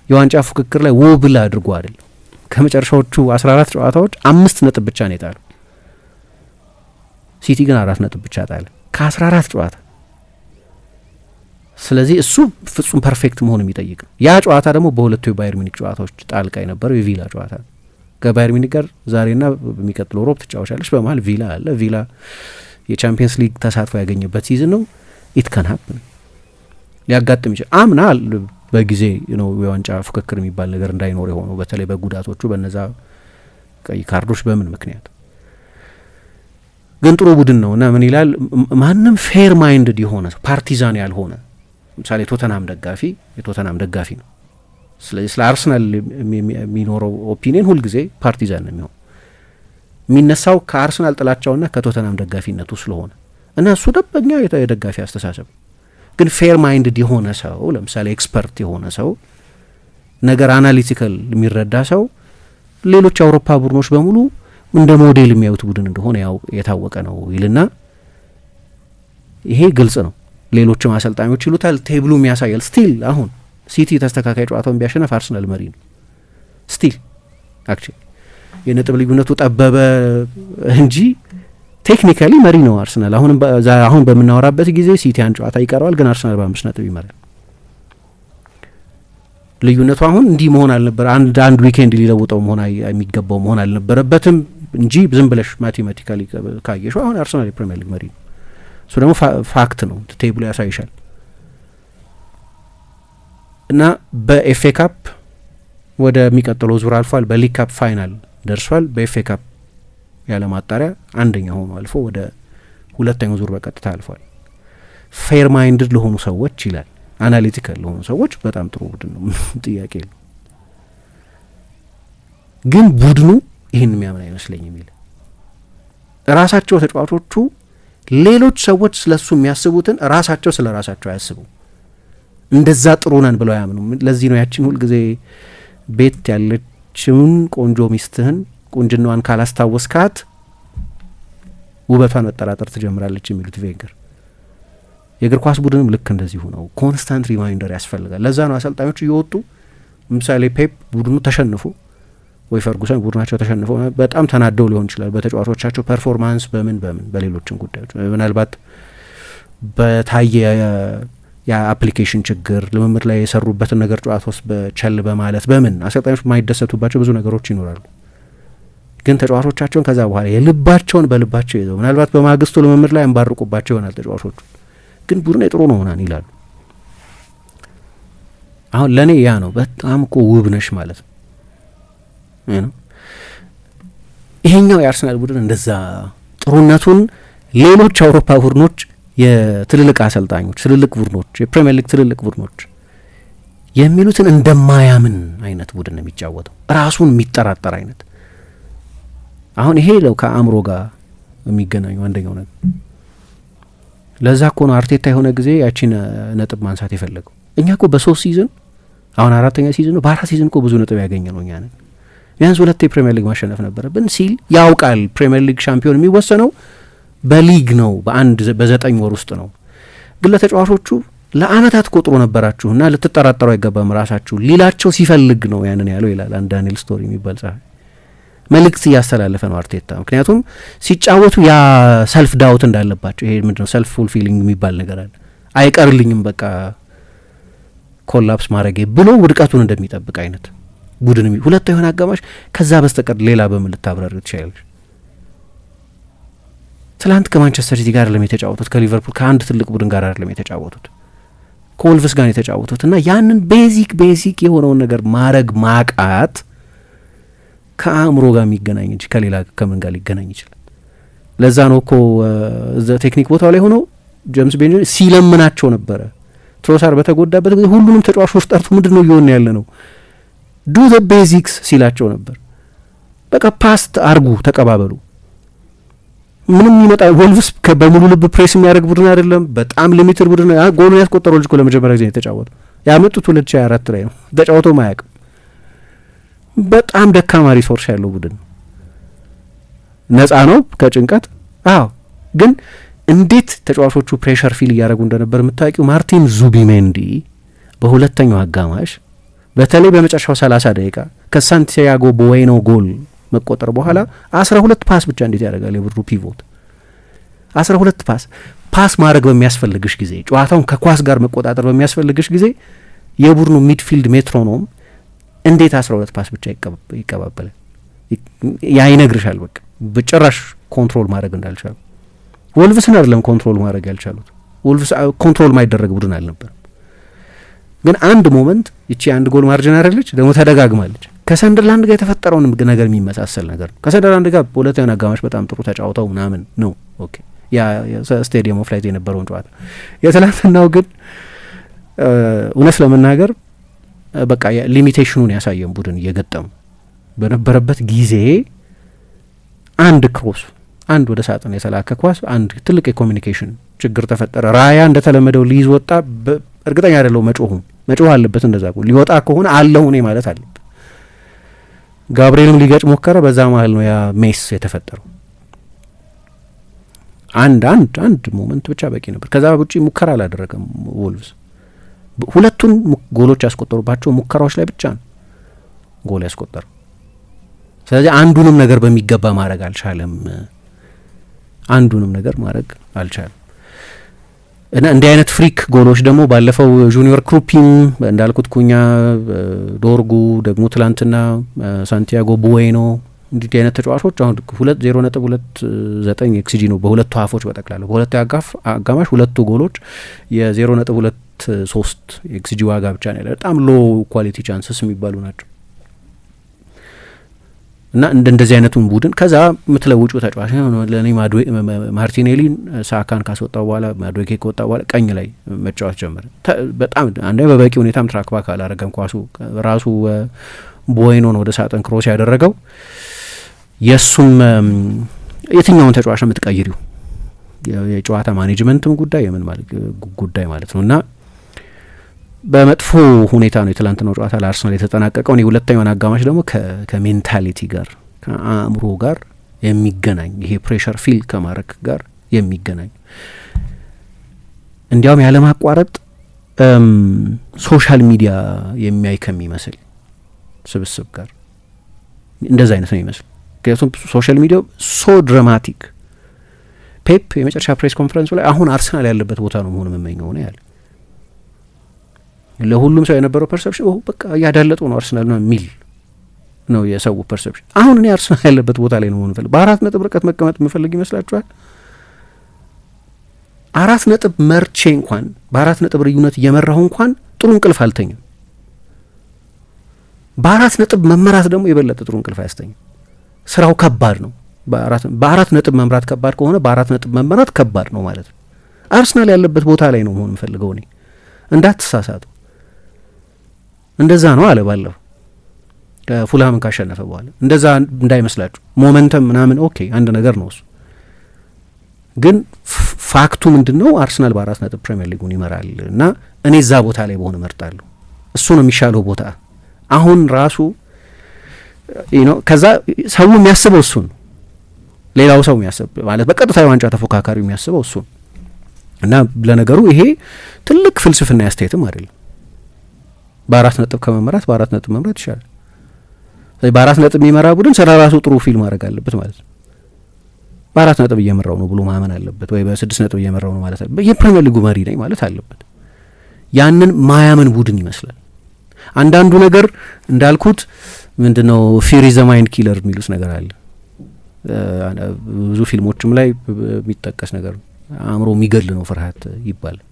የዋንጫ ፉክክር ላይ ውብል አድርጎ አይደለም። ከመጨረሻዎቹ 14 ጨዋታዎች 5 ነጥብ ብቻ ነው የጣለው። ሲቲ ግን 4 ነጥብ ብቻ ጣለ ከ14 ጨዋታ። ስለዚህ እሱ ፍጹም ፐርፌክት መሆን የሚጠይቅ ነው። ያ ጨዋታ ደግሞ በሁለቱ የባየር ሚኒክ ጨዋታዎች ጣልቃ የነበረው የቪላ ጨዋታ ነው። ከባየር ሚኒክ ጋር ዛሬና በሚቀጥለው ሮብ ትጫወቻለች። በመሀል ቪላ አለ። ቪላ የቻምፒየንስ ሊግ ተሳትፎ ያገኘበት ሲዝን ነው። ኢት ካን ሀፕን ሊያጋጥም ይችላል። አምና በጊዜ ነው የዋንጫ ፉክክር የሚባል ነገር እንዳይኖር የሆነው በተለይ በጉዳቶቹ በነዛ ቀይ ካርዶች በምን ምክንያት ግን ጥሩ ቡድን ነው እና ምን ይላል ማንም ፌር ማይንድድ የሆነ ፓርቲዛን ያልሆነ ምሳሌ የቶተናም ደጋፊ ነው። ስለዚህ ስለ አርሰናል የሚኖረው ኦፒኒየን ሁልጊዜ ፓርቲዛን ነው የሚሆን የሚነሳው ከአርሰናል ጥላቻውና ከቶተናም ደጋፊነቱ ስለሆነ እና እሱ ደበኛ የደጋፊ አስተሳሰብ ግን ፌር ማይንድድ የሆነ ሰው ለምሳሌ ኤክስፐርት የሆነ ሰው ነገር አናሊቲካል የሚረዳ ሰው ሌሎች የአውሮፓ ቡድኖች በሙሉ እንደ ሞዴል የሚያዩት ቡድን እንደሆነ የታወቀ ነው ይልና ይሄ ግልጽ ነው። ሌሎችም አሰልጣኞች ይሉታል፣ ቴብሉም ያሳያል። ስቲል አሁን ሲቲ ተስተካካይ ጨዋታውን ቢያሸነፍ አርሰናል መሪ ነው። ስቲል አክቹዋሊ የነጥብ ልዩነቱ ጠበበ እንጂ ቴክኒካሊ መሪ ነው አርሰናል። አሁን በምናወራበት ጊዜ ሲቲ አንድ ጨዋታ ይቀረዋል፣ ግን አርሰናል በ5 ነጥብ ይመራል። ልዩነቱ አሁን እንዲህ መሆን አልነበረ አንድ ዊኬንድ ሊለውጠው የሚገባው መሆን አልነበረበትም እንጂ ዝም ብለሽ ማቴማቲካሊ ካየሽው አሁን አርሰናል የፕሪሚየር ሊግ መሪ ነው። እሱ ደግሞ ፋክት ነው፣ ቴብሉ ያሳይሻል። እና በኤፍኤ ካፕ ወደሚቀጥለው ዙር አልፏል። በሊግ ካፕ ፋይናል ደርሷል። በኤፍኤ ካፕ ያለ ማጣሪያ አንደኛ ሆኖ አልፎ ወደ ሁለተኛው ዙር በቀጥታ አልፏል። ፌር ማይንድድ ለሆኑ ሰዎች ይላል፣ አናሊቲካል ለሆኑ ሰዎች በጣም ጥሩ ቡድን ነው፣ ጥያቄ የለው። ግን ቡድኑ ይህን የሚያምን አይመስለኝም ይላል። ራሳቸው ተጫዋቾቹ ሌሎች ሰዎች ስለሱ የሚያስቡትን ራሳቸው ስለ ራሳቸው አያስቡ፣ እንደዛ ጥሩ ነን ብለው አያምኑም። ለዚህ ነው ያችን ሁልጊዜ ቤት ያለችውን ቆንጆ ሚስትህን ቁንጅናዋን ካላስታወስካት ውበቷን መጠራጠር ትጀምራለች የሚሉት ቬንገር። የእግር ኳስ ቡድንም ልክ እንደዚሁ ነው። ኮንስታንት ሪማይንደር ያስፈልጋል። ለዛ ነው አሰልጣኞች እየወጡ ምሳሌ ፔፕ ቡድኑ ተሸንፎ ወይ ፈርጉሰን ቡድናቸው ተሸንፎ በጣም ተናደው ሊሆን ይችላል በተጫዋቾቻቸው ፐርፎርማንስ በምን በሌሎችም ጉዳዮች ምናልባት በታየ የአፕሊኬሽን ችግር ልምምድ ላይ የሰሩበትን ነገር ጨዋታ ውስጥ በቸል በማለት በምን አሰልጣኞች የማይደሰቱባቸው ብዙ ነገሮች ይኖራሉ። ግን ተጫዋቾቻቸውን ከዛ በኋላ የልባቸውን በልባቸው ይዘው ምናልባት በማግስቱ ልምምድ ላይ እንባርቁባቸው ይሆናል ተጫዋቾቹ፣ ግን ቡድን የጥሩ ነው ምናምን ይላሉ። አሁን ለእኔ ያ ነው በጣም እኮ ውብ ነሽ ማለት ነው። ይሄኛው የአርሰናል ቡድን እንደዛ ጥሩነቱን ሌሎች አውሮፓ ቡድኖች የትልልቅ አሰልጣኞች ትልልቅ ቡድኖች የፕሪሚየር ሊግ ትልልቅ ቡድኖች የሚሉትን እንደማያምን አይነት ቡድን ነው የሚጫወተው፣ ራሱን የሚጠራጠር አይነት። አሁን ይሄ ነው ከአእምሮ ጋር የሚገናኙ አንደኛው ነገር። ለዛ እኮ ነው አርቴታ የሆነ ጊዜ ያቺን ነጥብ ማንሳት የፈለገው። እኛ እኮ በ3 ሲዝን አሁን 4ኛ ሲዝን ነው፣ በ4 ሲዝን እኮ ብዙ ነጥብ ያገኘ ነው እኛ ነን። ቢያንስ 2 የፕሪሚየር ሊግ ማሸነፍ ነበረብን ሲል ያውቃል። ፕሪሚየር ሊግ ሻምፒዮን የሚወሰነው በሊግ ነው፣ በ9 ወር ውስጥ ነው። ግን ለተጫዋቾቹ ለአመታት ቆጥሮ ነበራችሁና ልትጠራጠሩ አይገባም ራሳችሁ ሊላቸው ሲፈልግ ነው ያንን ያለው ይላል አንድ ዳንኤል ስቶሪ የሚባል ጸሐፊ። መልእክት እያስተላለፈ ነው አርቴታ። ምክንያቱም ሲጫወቱ ያ ሰልፍ ዳውት እንዳለባቸው፣ ይሄ ምንድነው ሰልፍ ፉልፊሊንግ የሚባል ነገር አለ፣ አይቀርልኝም በቃ ኮላፕስ ማድረጌ ብሎ ውድቀቱን እንደሚጠብቅ አይነት ቡድን ሁለት የሆነ አጋማሽ ከዛ በስተቀር ሌላ በምን ልታብራር ትችላለች? ትላንት ከማንቸስተር ሲቲ ጋር አይደለም የተጫወቱት፣ ከሊቨርፑል ከአንድ ትልቅ ቡድን ጋር አይደለም የተጫወቱት፣ ከወልቭስ ጋር የተጫወቱት እና ያንን ቤዚክ የሆነውን ነገር ማድረግ ማቃት ከአእምሮ ጋር የሚገናኝ እንጂ ከሌላ ከምን ጋር ሊገናኝ ይችላል? ለዛ ነው እኮ ቴክኒክ ቦታው ላይ ሆኖ ጄምስ ቤንጃሚን ሲለምናቸው ነበረ። ትሮሳር በተጎዳበት ጊዜ ሁሉንም ተጫዋቾች ጠርቶ ምንድን ነው እየሆነ ያለ ነው ዱ ዘ ቤዚክስ ሲላቸው ነበር። በቃ ፓስት አርጉ፣ ተቀባበሉ። ምንም ይመጣ ወልቭስ በሙሉ ልብ ፕሬስ የሚያደርግ ቡድን አይደለም። በጣም ሊሚትድ ቡድን ነው። ጎሉን ያስቆጠረው ልጅ እኮ ለመጀመሪያ ጊዜ የተጫወተው ያመጡት 2024 ላይ ነው። ተጫውቶ ማያውቅም። በጣም ደካማ ሪሶርስ ያለው ቡድን ነፃ ነው ከጭንቀት። አዎ፣ ግን እንዴት ተጫዋቾቹ ፕሬሸር ፊል እያደረጉ እንደነበር የምታውቂው ማርቲን ዙቢሜንዲ በሁለተኛው አጋማሽ በተለይ በመጨረሻው 30 ደቂቃ ከሳንቲያጎ ቦዌኖ ጎል መቆጠር በኋላ 12 ፓስ ብቻ እንዴት ያደርጋል የቡድኑ ፒቮት? 12 ፓስ ማድረግ በሚያስፈልግሽ ጊዜ፣ ጨዋታውን ከኳስ ጋር መቆጣጠር በሚያስፈልግሽ ጊዜ የቡድኑ ሚድፊልድ ሜትሮኖም እንዴት 12 ፓስ ብቻ ይቀባበላል? ያ ይነግርሻል። በቃ በጭራሽ ኮንትሮል ማድረግ እንዳልቻሉ። ወልቭስን አይደለም ኮንትሮል ማድረግ ያልቻሉት፣ ወልቭስ ኮንትሮል ማይደረግ ቡድን አልነበረም። ግን አንድ ሞመንት ይቺ አንድ ጎል ማርጅን አይደለች ደግሞ ተደጋግማለች። ከሰንደርላንድ ጋር የተፈጠረውን ነገር የሚመሳሰል ነገር ነው። ከሰንደርላንድ ጋር በሁለተኛው አጋማሽ በጣም ጥሩ ተጫውተው ምናምን ነው ኦኬ፣ ያ ስቴዲየም ኦፍ ላይት የነበረውን ጨዋታ። የትላንትናው ግን እውነት ለመናገር በቃ ሊሚቴሽኑን ያሳየን ቡድን እየገጠሙ በነበረበት ጊዜ አንድ ክሮስ፣ አንድ ወደ ሳጥን የተላከ ኳስ፣ አንድ ትልቅ የኮሚኒኬሽን ችግር ተፈጠረ። ራያ እንደተለመደው ሊይዝ ወጣ። እርግጠኛ አይደለሁ መጮህ አለበት። እንደዛ ሊወጣ ከሆነ አለሁ እኔ ማለት አለበት። ጋብርኤልም ሊገጭ ሞከረ። በዛ መሀል ነው ያ ሜስ የተፈጠረው። አንድ ሞመንት ብቻ በቂ ነበር። ከዛ ውጪ ሙከራ አላደረገም ወልቭስ። ሁለቱን ጎሎች ያስቆጠሩባቸው ሙከራዎች ላይ ብቻ ነው ጎል ያስቆጠረው። ስለዚህ አንዱንም ነገር በሚገባ ማድረግ አልቻለም። አንዱንም ነገር ማድረግ አልቻለም። እና እንዲህ አይነት ፍሪክ ጎሎች ደግሞ ባለፈው ጁኒየር ክሩፒን እንዳልኩት ኩኛ፣ ዶርጉ ደግሞ ትላንትና ሳንቲያጎ ቡዌኖ እንዲህ አይነት ተጫዋቾች አሁን 0.29 ኤክስጂ ነው በሁለቱ ሀፎች በጠቅላላው በሁለቱ አጋማሽ ሁለቱ ጎሎች የ0.23 ኤክስጂ ዋጋ ብቻ ነው ያለው። በጣም ሎ ኳሊቲ ቻንስስ የሚባሉ ናቸው። እና እንደዚህ አይነቱን ቡድን ከዛ የምትለውጩ ተጫዋች ነው ለኔ ማርቲኔሊን ሳካን ካስወጣው በኋላ ማዱዌኬ ከወጣ በኋላ ቀኝ ላይ መጫወት ጀመረ። በጣም አንዴ በበቂ ሁኔታም ትራክ ባክ አላረገም። ኳሱ ራሱ ቦይኖን ወደ ሳጥን ክሮስ ያደረገው የሱም የትኛውን ተጫዋች ነው የምትቀይሪው? የጨዋታ ማኔጅመንትም ጉዳይ የምን ማለት ጉዳይ ማለት ነው። እና በመጥፎ ሁኔታ ነው የትላንትናው ጨዋታ ለአርሰናል የተጠናቀቀው። እኔ ሁለተኛውን አጋማሽ ደግሞ ከሜንታሊቲ ጋር ከአእምሮ ጋር የሚገናኝ ይሄ ፕሬሸር ፊል ከማድረግ ጋር የሚገናኝ እንዲያውም ያለማቋረጥ ሶሻል ሚዲያ የሚያይ ከሚመስል ስብስብ ጋር እንደዛ አይነት ነው ይመስል። ምክንያቱም ሶሻል ሚዲያው ሶ ድራማቲክ። ፔፕ የመጨረሻ ፕሬስ ኮንፈረንሱ ላይ አሁን አርሰናል ያለበት ቦታ ነው መሆን የምመኘው ነው ያለ። ለሁሉም ሰው የነበረው ፐርሰፕሽን በቃ እያዳለጡ ነው አርሰናል ነው የሚል ነው የሰው ፐርሰፕሽን። አሁን እኔ አርሰናል ያለበት ቦታ ላይ ነው መሆን ፈልግ 4 ነጥብ ርቀት መቀመጥ የምፈልግ ይመስላችኋል? 4 ነጥብ መርቼ እንኳን በ4 ነጥብ ልዩነት እየመራሁ እንኳን ጥሩ እንቅልፍ አልተኛም። በ4 ነጥብ መመራት ደግሞ የበለጠ ጥሩ እንቅልፍ አያስተኛም። ስራው ከባድ ነው። በ4 ነጥብ መምራት ከባድ ከሆነ በ4 ነጥብ መመራት ከባድ ነው ማለት ነው። አርሰናል ያለበት ቦታ ላይ ነው መሆን የምፈልገው እኔ። እንዳትሳሳቱ። እንደዛ ነው አለ ባለፈው ከፉልሃምን ካሸነፈ በኋላ። እንደዛ እንዳይመስላችሁ ሞመንተም ምናምን ኦኬ አንድ ነገር ነው እሱ። ግን ፋክቱ ምንድነው? አርሰናል በ4 ነጥብ ፕሪሚየር ሊጉን ይመራል እና እኔ እዛ ቦታ ላይ በሆነ እመርጣለሁ። እሱ ነው የሚሻለው ቦታ አሁን ራሱ ከዛ ሰው የሚያስበው እሱ ነው። ሌላው ሰው የሚያስብ ማለት በቀጥታ የዋንጫ ተፎካካሪው የሚያስበው እሱ ነው። እና ለነገሩ ይሄ ትልቅ ፍልስፍና ያስተያየትም አይደለም። በ4 ነጥብ ከመመራት በ4 ነጥብ መምራት ይሻላል። በ4 ነጥብ የሚመራ ቡድን ስለ ራሱ ጥሩ ፊልም ማድረግ አለበት ማለት ነው። በ4 ነጥብ እየመራው ነው ብሎ ማመን አለበት፣ ወይ በ6 ነጥብ እየመራው ነው ማለት አለበት። የፕሪሚየር ሊጉ መሪ ነኝ ማለት አለበት። ያንን ማያመን ቡድን ይመስላል። አንዳንዱ ነገር እንዳልኩት ምንድነው ፊር ኢዝ ዘ ማይንድ ኪለር የሚሉት ነገር አለ። ብዙ ፊልሞችም ላይ የሚጠቀስ ነገር አእምሮ የሚገል ነው ፍርሃት ይባላል።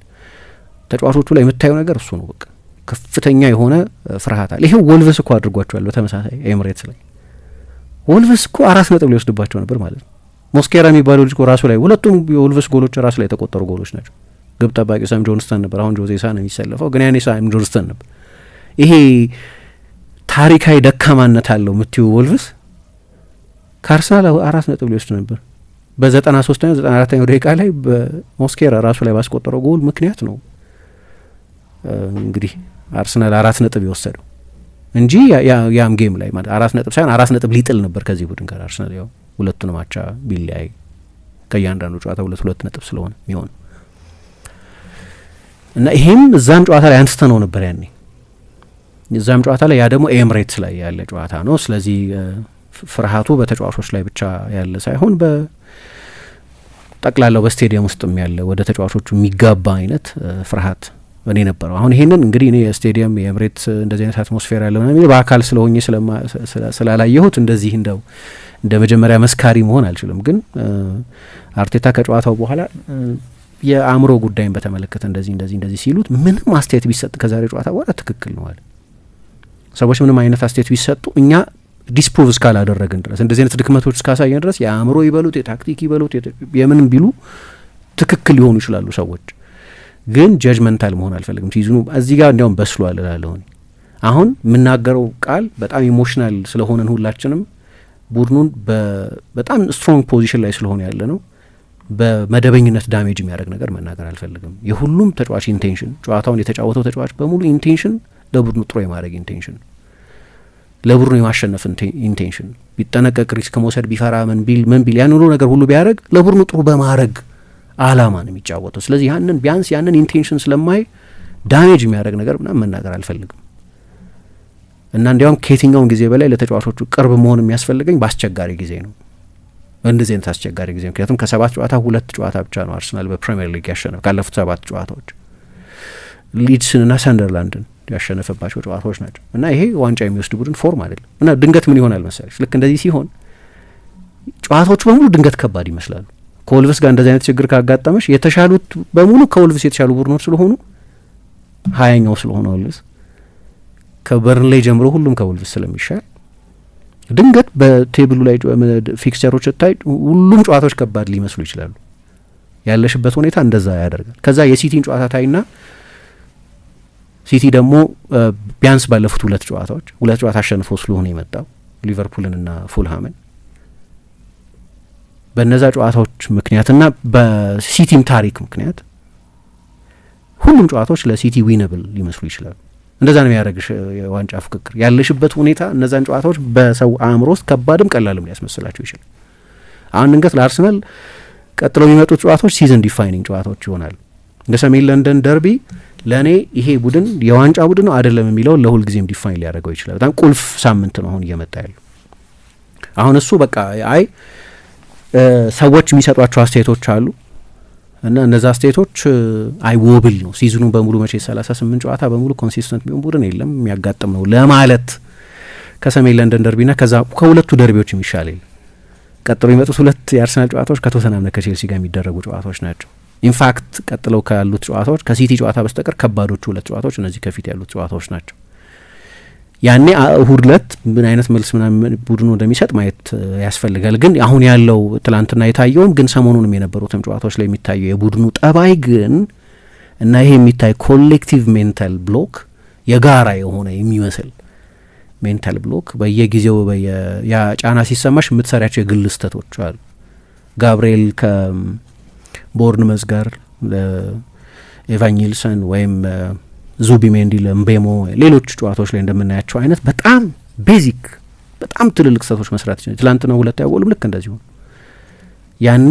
ተጫዋቾቹ ላይ የምታየው ነገር እሱ ነው። በቃ ከፍተኛ የሆነ ፍርሃት አለ። ይሄው ወልቭስ እኮ አድርጓቸዋል። በተመሳሳይ ኤምሬትስ ላይ ወልቭስ እኮ 4 ነጥብ ሊወስድባቸው ነበር ማለት ነው። ሞስኬራ የሚባለው ልጅ እኮ ራሱ ላይ ሁለቱም የወልቭስ ጎሎች ራሱ ላይ የተቆጠሩ ጎሎች ናቸው። ግብ ጠባቂው ሳም ጆንስተን ነበር። አሁን ጆዜ ሳ ነው የሚሰለፈው፣ ግን ያኔ ሳም ጆንስተን ነበር። ይሄ ታሪካዊ ደካማነት አለው የምትይው ወልቭስ ከአርሰናል 4 ነጥብ ሊወስድ ነበር። በ93ኛው 94ኛው ደቂቃ ላይ በሞስኬራ ራሱ ላይ ባስቆጠረው ጎል ምክንያት ነው እንግዲህ አርሰናል 4 ነጥብ የወሰደው እንጂ ያም ጌም ላይ ማለት 4 ነጥብ ሳይሆን 4 ነጥብ ሊጥል ነበር ከዚህ ቡድን ጋር አርሰናል። ያው ሁለቱንም አቻ ቢለያይ ከእያንዳንዱ ጨዋታ 2 ነጥብ ስለሆነ የሚሆን እና ይሄም እዛም ጨዋታ ላይ አንስተ ነው ነበር ያኔ እዛም ጨዋታ ላይ ያ ደግሞ ኤምሬትስ ላይ ያለ ጨዋታ ነው። ስለዚህ ፍርሃቱ በተጫዋቾች ላይ ብቻ ያለ ሳይሆን በጠቅላላው በስቴዲየም ውስጥም ያለ ወደ ተጫዋቾቹ የሚጋባ አይነት ፍርሃት እኔ ነበረው። አሁን ይሄንን እንግዲህ እኔ የስቴዲየም የኤምሬትስ እንደዚህ አይነት አትሞስፌር ያለው ምናምን በአካል ስለሆኜ ስላላየሁት እንደዚህ እንደው እንደ መጀመሪያ መስካሪ መሆን አልችልም። ግን አርቴታ ከጨዋታው በኋላ የአእምሮ ጉዳይን በተመለከተ እንደዚህ ሲሉት ምንም አስተያየት ቢሰጥ ከዛሬ ጨዋታ በኋላ ትክክል ነው አለ። ሰዎች ምንም አይነት አስተያየት ቢሰጡ እኛ ዲስፕሩቭ እስካላደረግን ድረስ እንደዚህ አይነት ድክመቶች እስካሳየን ድረስ የአእምሮ ይበሉት የታክቲክ ይበሉት የምንም ቢሉ ትክክል ሊሆኑ ይችላሉ ሰዎች። ግን ጀጅመንታል መሆን አልፈልግም። ሲዝኑ እዚህ ጋር እንዲያውም በስሏል እላለሁ። አሁን የምናገረው ቃል በጣም ኢሞሽናል ስለሆነን ሁላችንም ቡድኑን በጣም ስትሮንግ ፖዚሽን ላይ ስለሆነ ያለ ነው በመደበኝነት ዳሜጅ የሚያደርግ ነገር መናገር አልፈልግም። የሁሉም ተጫዋች ኢንቴንሽን ጨዋታውን የተጫወተው ተጫዋች በሙሉ ኢንቴንሽን ለቡድኑ ጥሩ የማድረግ ኢንቴንሽን፣ ለቡድኑ የማሸነፍ ኢንቴንሽን፣ ቢጠነቀቅ ሪስክ መውሰድ ቢፈራ ምን ቢል ያን ሁሉ ነገር ሁሉ ቢያደርግ ለቡድኑ ጥሩ በማድረግ አላማ ነው የሚጫወተው። ስለዚህ ያንን ቢያንስ ያንን ኢንቴንሽን ስለማይ ዳሜጅ የሚያደርግ ነገር ምናምን መናገር አልፈልግም እና እንዲያውም ከየትኛውም ጊዜ በላይ ለተጫዋቾቹ ቅርብ መሆን የሚያስፈልገኝ በአስቸጋሪ ጊዜ ነው። እንደዚህ አይነት አስቸጋሪ ጊዜ ምክንያቱም ከ7 ጨዋታ 2 ጨዋታ ብቻ ነው አርሰናል በፕሪሚየር ሊግ ያሸነፈው ካለፉት 7 ጨዋታዎች ሊድስንና ሰንደርላንድን ያሸነፈባቸው ጨዋታዎች ናቸው እና ይሄ ዋንጫ የሚወስድ ቡድን ፎርም አይደለም እና ድንገት ምን ይሆናል መሰለሽ ልክ እንደዚህ ሲሆን ጨዋታዎቹ በሙሉ ድንገት ከባድ ይመስላሉ። ከወልቭስ ጋር እንደዚህ አይነት ችግር ካጋጠመሽ የተሻሉት በሙሉ ከወልቭስ የተሻሉ ቡድኖች ስለሆኑ 20ኛው ስለሆነ ወልቭስ ከበርንሌይ ጀምሮ ሁሉም ከወልቭስ ስለሚሻል ድንገት በቴብሉ ላይ ፊክስቸሮች ታይ ሁሉም ጨዋታዎች ከባድ ሊመስሉ ይችላሉ። ያለሽበት ሁኔታ እንደዛ ያደርጋል። ከዛ የሲቲን ጨዋታ ታይና ሲቲ ደግሞ ቢያንስ ባለፉት 2 ጨዋታ አሸንፎ ስለሆነ የመጣው ሊቨርፑልንና ፉልሃምን በነዛ ጨዋታዎች ምክንያትና በሲቲም ታሪክ ምክንያት ሁሉም ጨዋታዎች ለሲቲ ዊነብል ሊመስሉ ይችላሉ። እንደዛ ነው የሚያደርግሽ የዋንጫ ፍክክር ያለሽበት ሁኔታ እነዛን ጨዋታዎች በሰው አእምሮ ውስጥ ከባድም ቀላልም ሊያስመስላቸው ይችላል። አሁን ድንገት ለአርሰናል ቀጥለው የሚመጡት ጨዋታዎች ሲዝን ዲፋይኒንግ ጨዋታዎች ይሆናሉ። እንደ ሰሜን ለንደን ደርቢ ለእኔ ይሄ ቡድን የዋንጫ ቡድን ነው አይደለም የሚለውን ለሁልጊዜም ዲፋይን ሊያደርገው ይችላል። በጣም ቁልፍ ሳምንት ነው አሁን እየመጣ ያለው። አሁን እሱ በቃ ሰዎች የሚሰጧቸው አስተያየቶች አሉ እና እነዛ አስተያየቶች አይወብል ነው ሲዝኑን በሙሉ መቼ 38 ጨዋታ በሙሉ ኮንሲስተንት ቢሆን ቡድን የለም የሚያጋጥም ነው ለማለት ከሰሜን ለንደን ደርቢና ከዛ ከሁለቱ ደርቢዎች የሚሻል የለም። ቀጥሎ የሚመጡት 2 የአርሰናል ጨዋታዎች ከቶተንሃምና ከቼልሲ ጋር የሚደረጉ ጨዋታዎች ናቸው። ኢንፋክት ቀጥለው ካሉት ጨዋታዎች ከሲቲ ጨዋታ በስተቀር ከባዶቹ 2 ጨዋታዎች እነዚህ ከፊት ያሉት ጨዋታዎች ናቸው። ያኔ እሁድ ዕለት ምን አይነት መልስ ምናምን ቡድኑ እንደሚሰጥ ማየት ያስፈልጋል። ግን አሁን ያለው ትላንትና የታየውም ግን ሰሞኑንም የነበሩትም ጨዋታዎች ላይ የሚታየው የቡድኑ ጠባይ ግን እና ይሄ የሚታይ ኮሌክቲቭ ሜንታል ብሎክ የጋራ የሆነ የሚመስል ሜንታል ብሎክ በየጊዜው ያ ጫና ሲሰማሽ የምትሰሪያቸው የግል ስህተቶች አሉ። ጋብርኤል ከቦርንመዝ ጋር ኤቫንጀልሰን ወይም ዙቢሜንዲ ለምቤሞ ሌሎች ጨዋታዎች ላይ እንደምናያቸው አይነት በጣም ቤዚክ በጣም ትልልቅ ስህተቶች መስራት ይችላል። ትላንትና 2 ያጎልም ልክ እንደዚህ ሆነ። ያኔ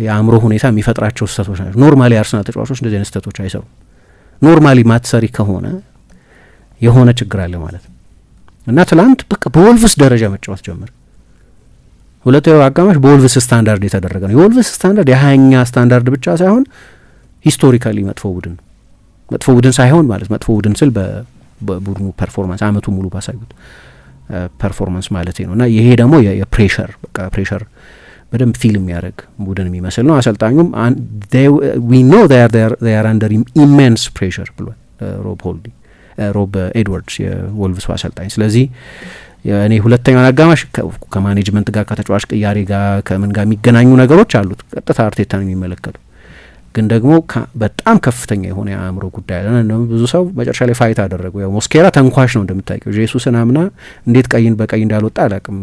የአእምሮ ሁኔታ የሚፈጥራቸው ስህተቶች ናቸው። ኖርማሊ አርሰናል ተጫዋቾች እንደዚህ አይነት ስህተቶች አይሰሩም። ኖርማሊ ማትሰሪ ከሆነ የሆነ ችግር አለ ማለት ነው እና ትላንት በቃ በወልቭስ ደረጃ መጫወት ጀመረ። ሁለተኛው አጋማሽ በወልቭስ ስታንዳርድ የተደረገ ነው። የወልቭስ ስታንዳርድ የ20ኛ ስታንዳርድ ብቻ ሳይሆን ሂስቶሪካሊ መጥፎ ቡድን ነው። መጥፎ ቡድን ሳይሆን ማለት መጥፎ ቡድን ስል በቡድኑ ፐርፎርማንስ አመቱ ሙሉ ባሳዩት ፐርፎርማንስ ማለት ነው እና ይሄ ደግሞ የፕሬሸር በቃ ፕሬሸር በደንብ ፊልም የሚያደርግ ቡድን የሚመስል ነው። አሰልጣኙም we know they are under immense pressure ብሏል ሮብ ኤድዋርድስ የወልቭስ አሰልጣኝ። ስለዚህ እኔ ሁለተኛውን አጋማሽ ከማኔጅመንት ጋር ከተጫዋች ቅያሬ ጋር ከምን ጋር የሚገናኙ ነገሮች አሉት ቀጥታ አርቴታን የሚመለከቱ ግን ደግሞ በጣም ከፍተኛ የሆነ የአእምሮ ጉዳይ አለ። ብዙ ሰው መጨረሻ ላይ ፋይት አደረገው። ያው ሞስኬራ ተንኳሽ ነው እንደምታውቂው። ጄሱስን አምና እንዴት ቀይን በቀይ እንዳልወጣ አላውቅም።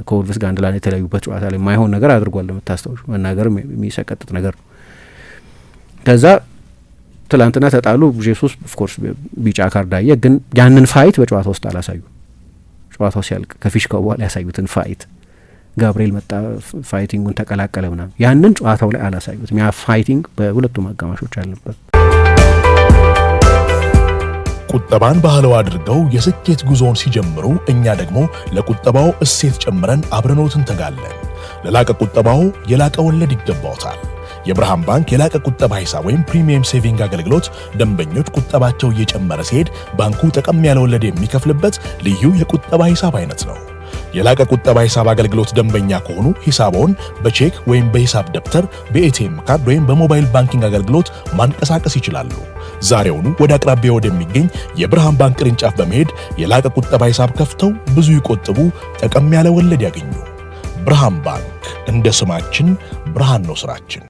ከወልቭስ ጋር አንድ ላይ የተለያዩበት ጨዋታ ላይ ማይሆን ነገር አድርጓል ለምታስታውሱ መናገርም የሚሰቀጥጥ ነገር ነው። ከዛ ትላንትና ተጣሉ። ጄሱስ ኦፍኮርስ ቢጫ ካርድ አየ። ግን ያንን ፋይት በጨዋታ ውስጥ አላሳዩ። ጨዋታው ሲያልቅ ከፊሽካው በኋላ ያሳዩትን ፋይት ጋብርኤል መጣ ፋይቲንጉን ተቀላቀለ ምናምን ያንን ጨዋታው ላይ አላሳዩትም። ያ ፋይቲንግ በሁለቱም አጋማሾች አልነበር። ቁጠባን ባህለው አድርገው የስኬት ጉዞውን ሲጀምሩ እኛ ደግሞ ለቁጠባው እሴት ጨምረን አብረኖት እንተጋለን። ለላቀ ቁጠባው የላቀ ወለድ ይገባውታል። የብርሃን ባንክ የላቀ ቁጠባ ሂሳብ ወይም ፕሪሚየም ሴቪንግ አገልግሎት ደንበኞች ቁጠባቸው እየጨመረ ሲሄድ ባንኩ ጠቀም ያለ ወለድ የሚከፍልበት ልዩ የቁጠባ ሂሳብ አይነት ነው። የላቀ ቁጠባ ሂሳብ አገልግሎት ደንበኛ ከሆኑ ሂሳቦን በቼክ ወይም በሂሳብ ደብተር በኤቲኤም ካርድ ወይም በሞባይል ባንኪንግ አገልግሎት ማንቀሳቀስ ይችላሉ። ዛሬውኑ ወደ አቅራቢያው ወደሚገኝ የብርሃን ባንክ ቅርንጫፍ በመሄድ የላቀ ቁጠባ ሂሳብ ከፍተው ብዙ ይቆጥቡ፣ ጠቀም ያለ ወለድ ያገኙ። ብርሃን ባንክ እንደ ስማችን ብርሃን ነው ስራችን።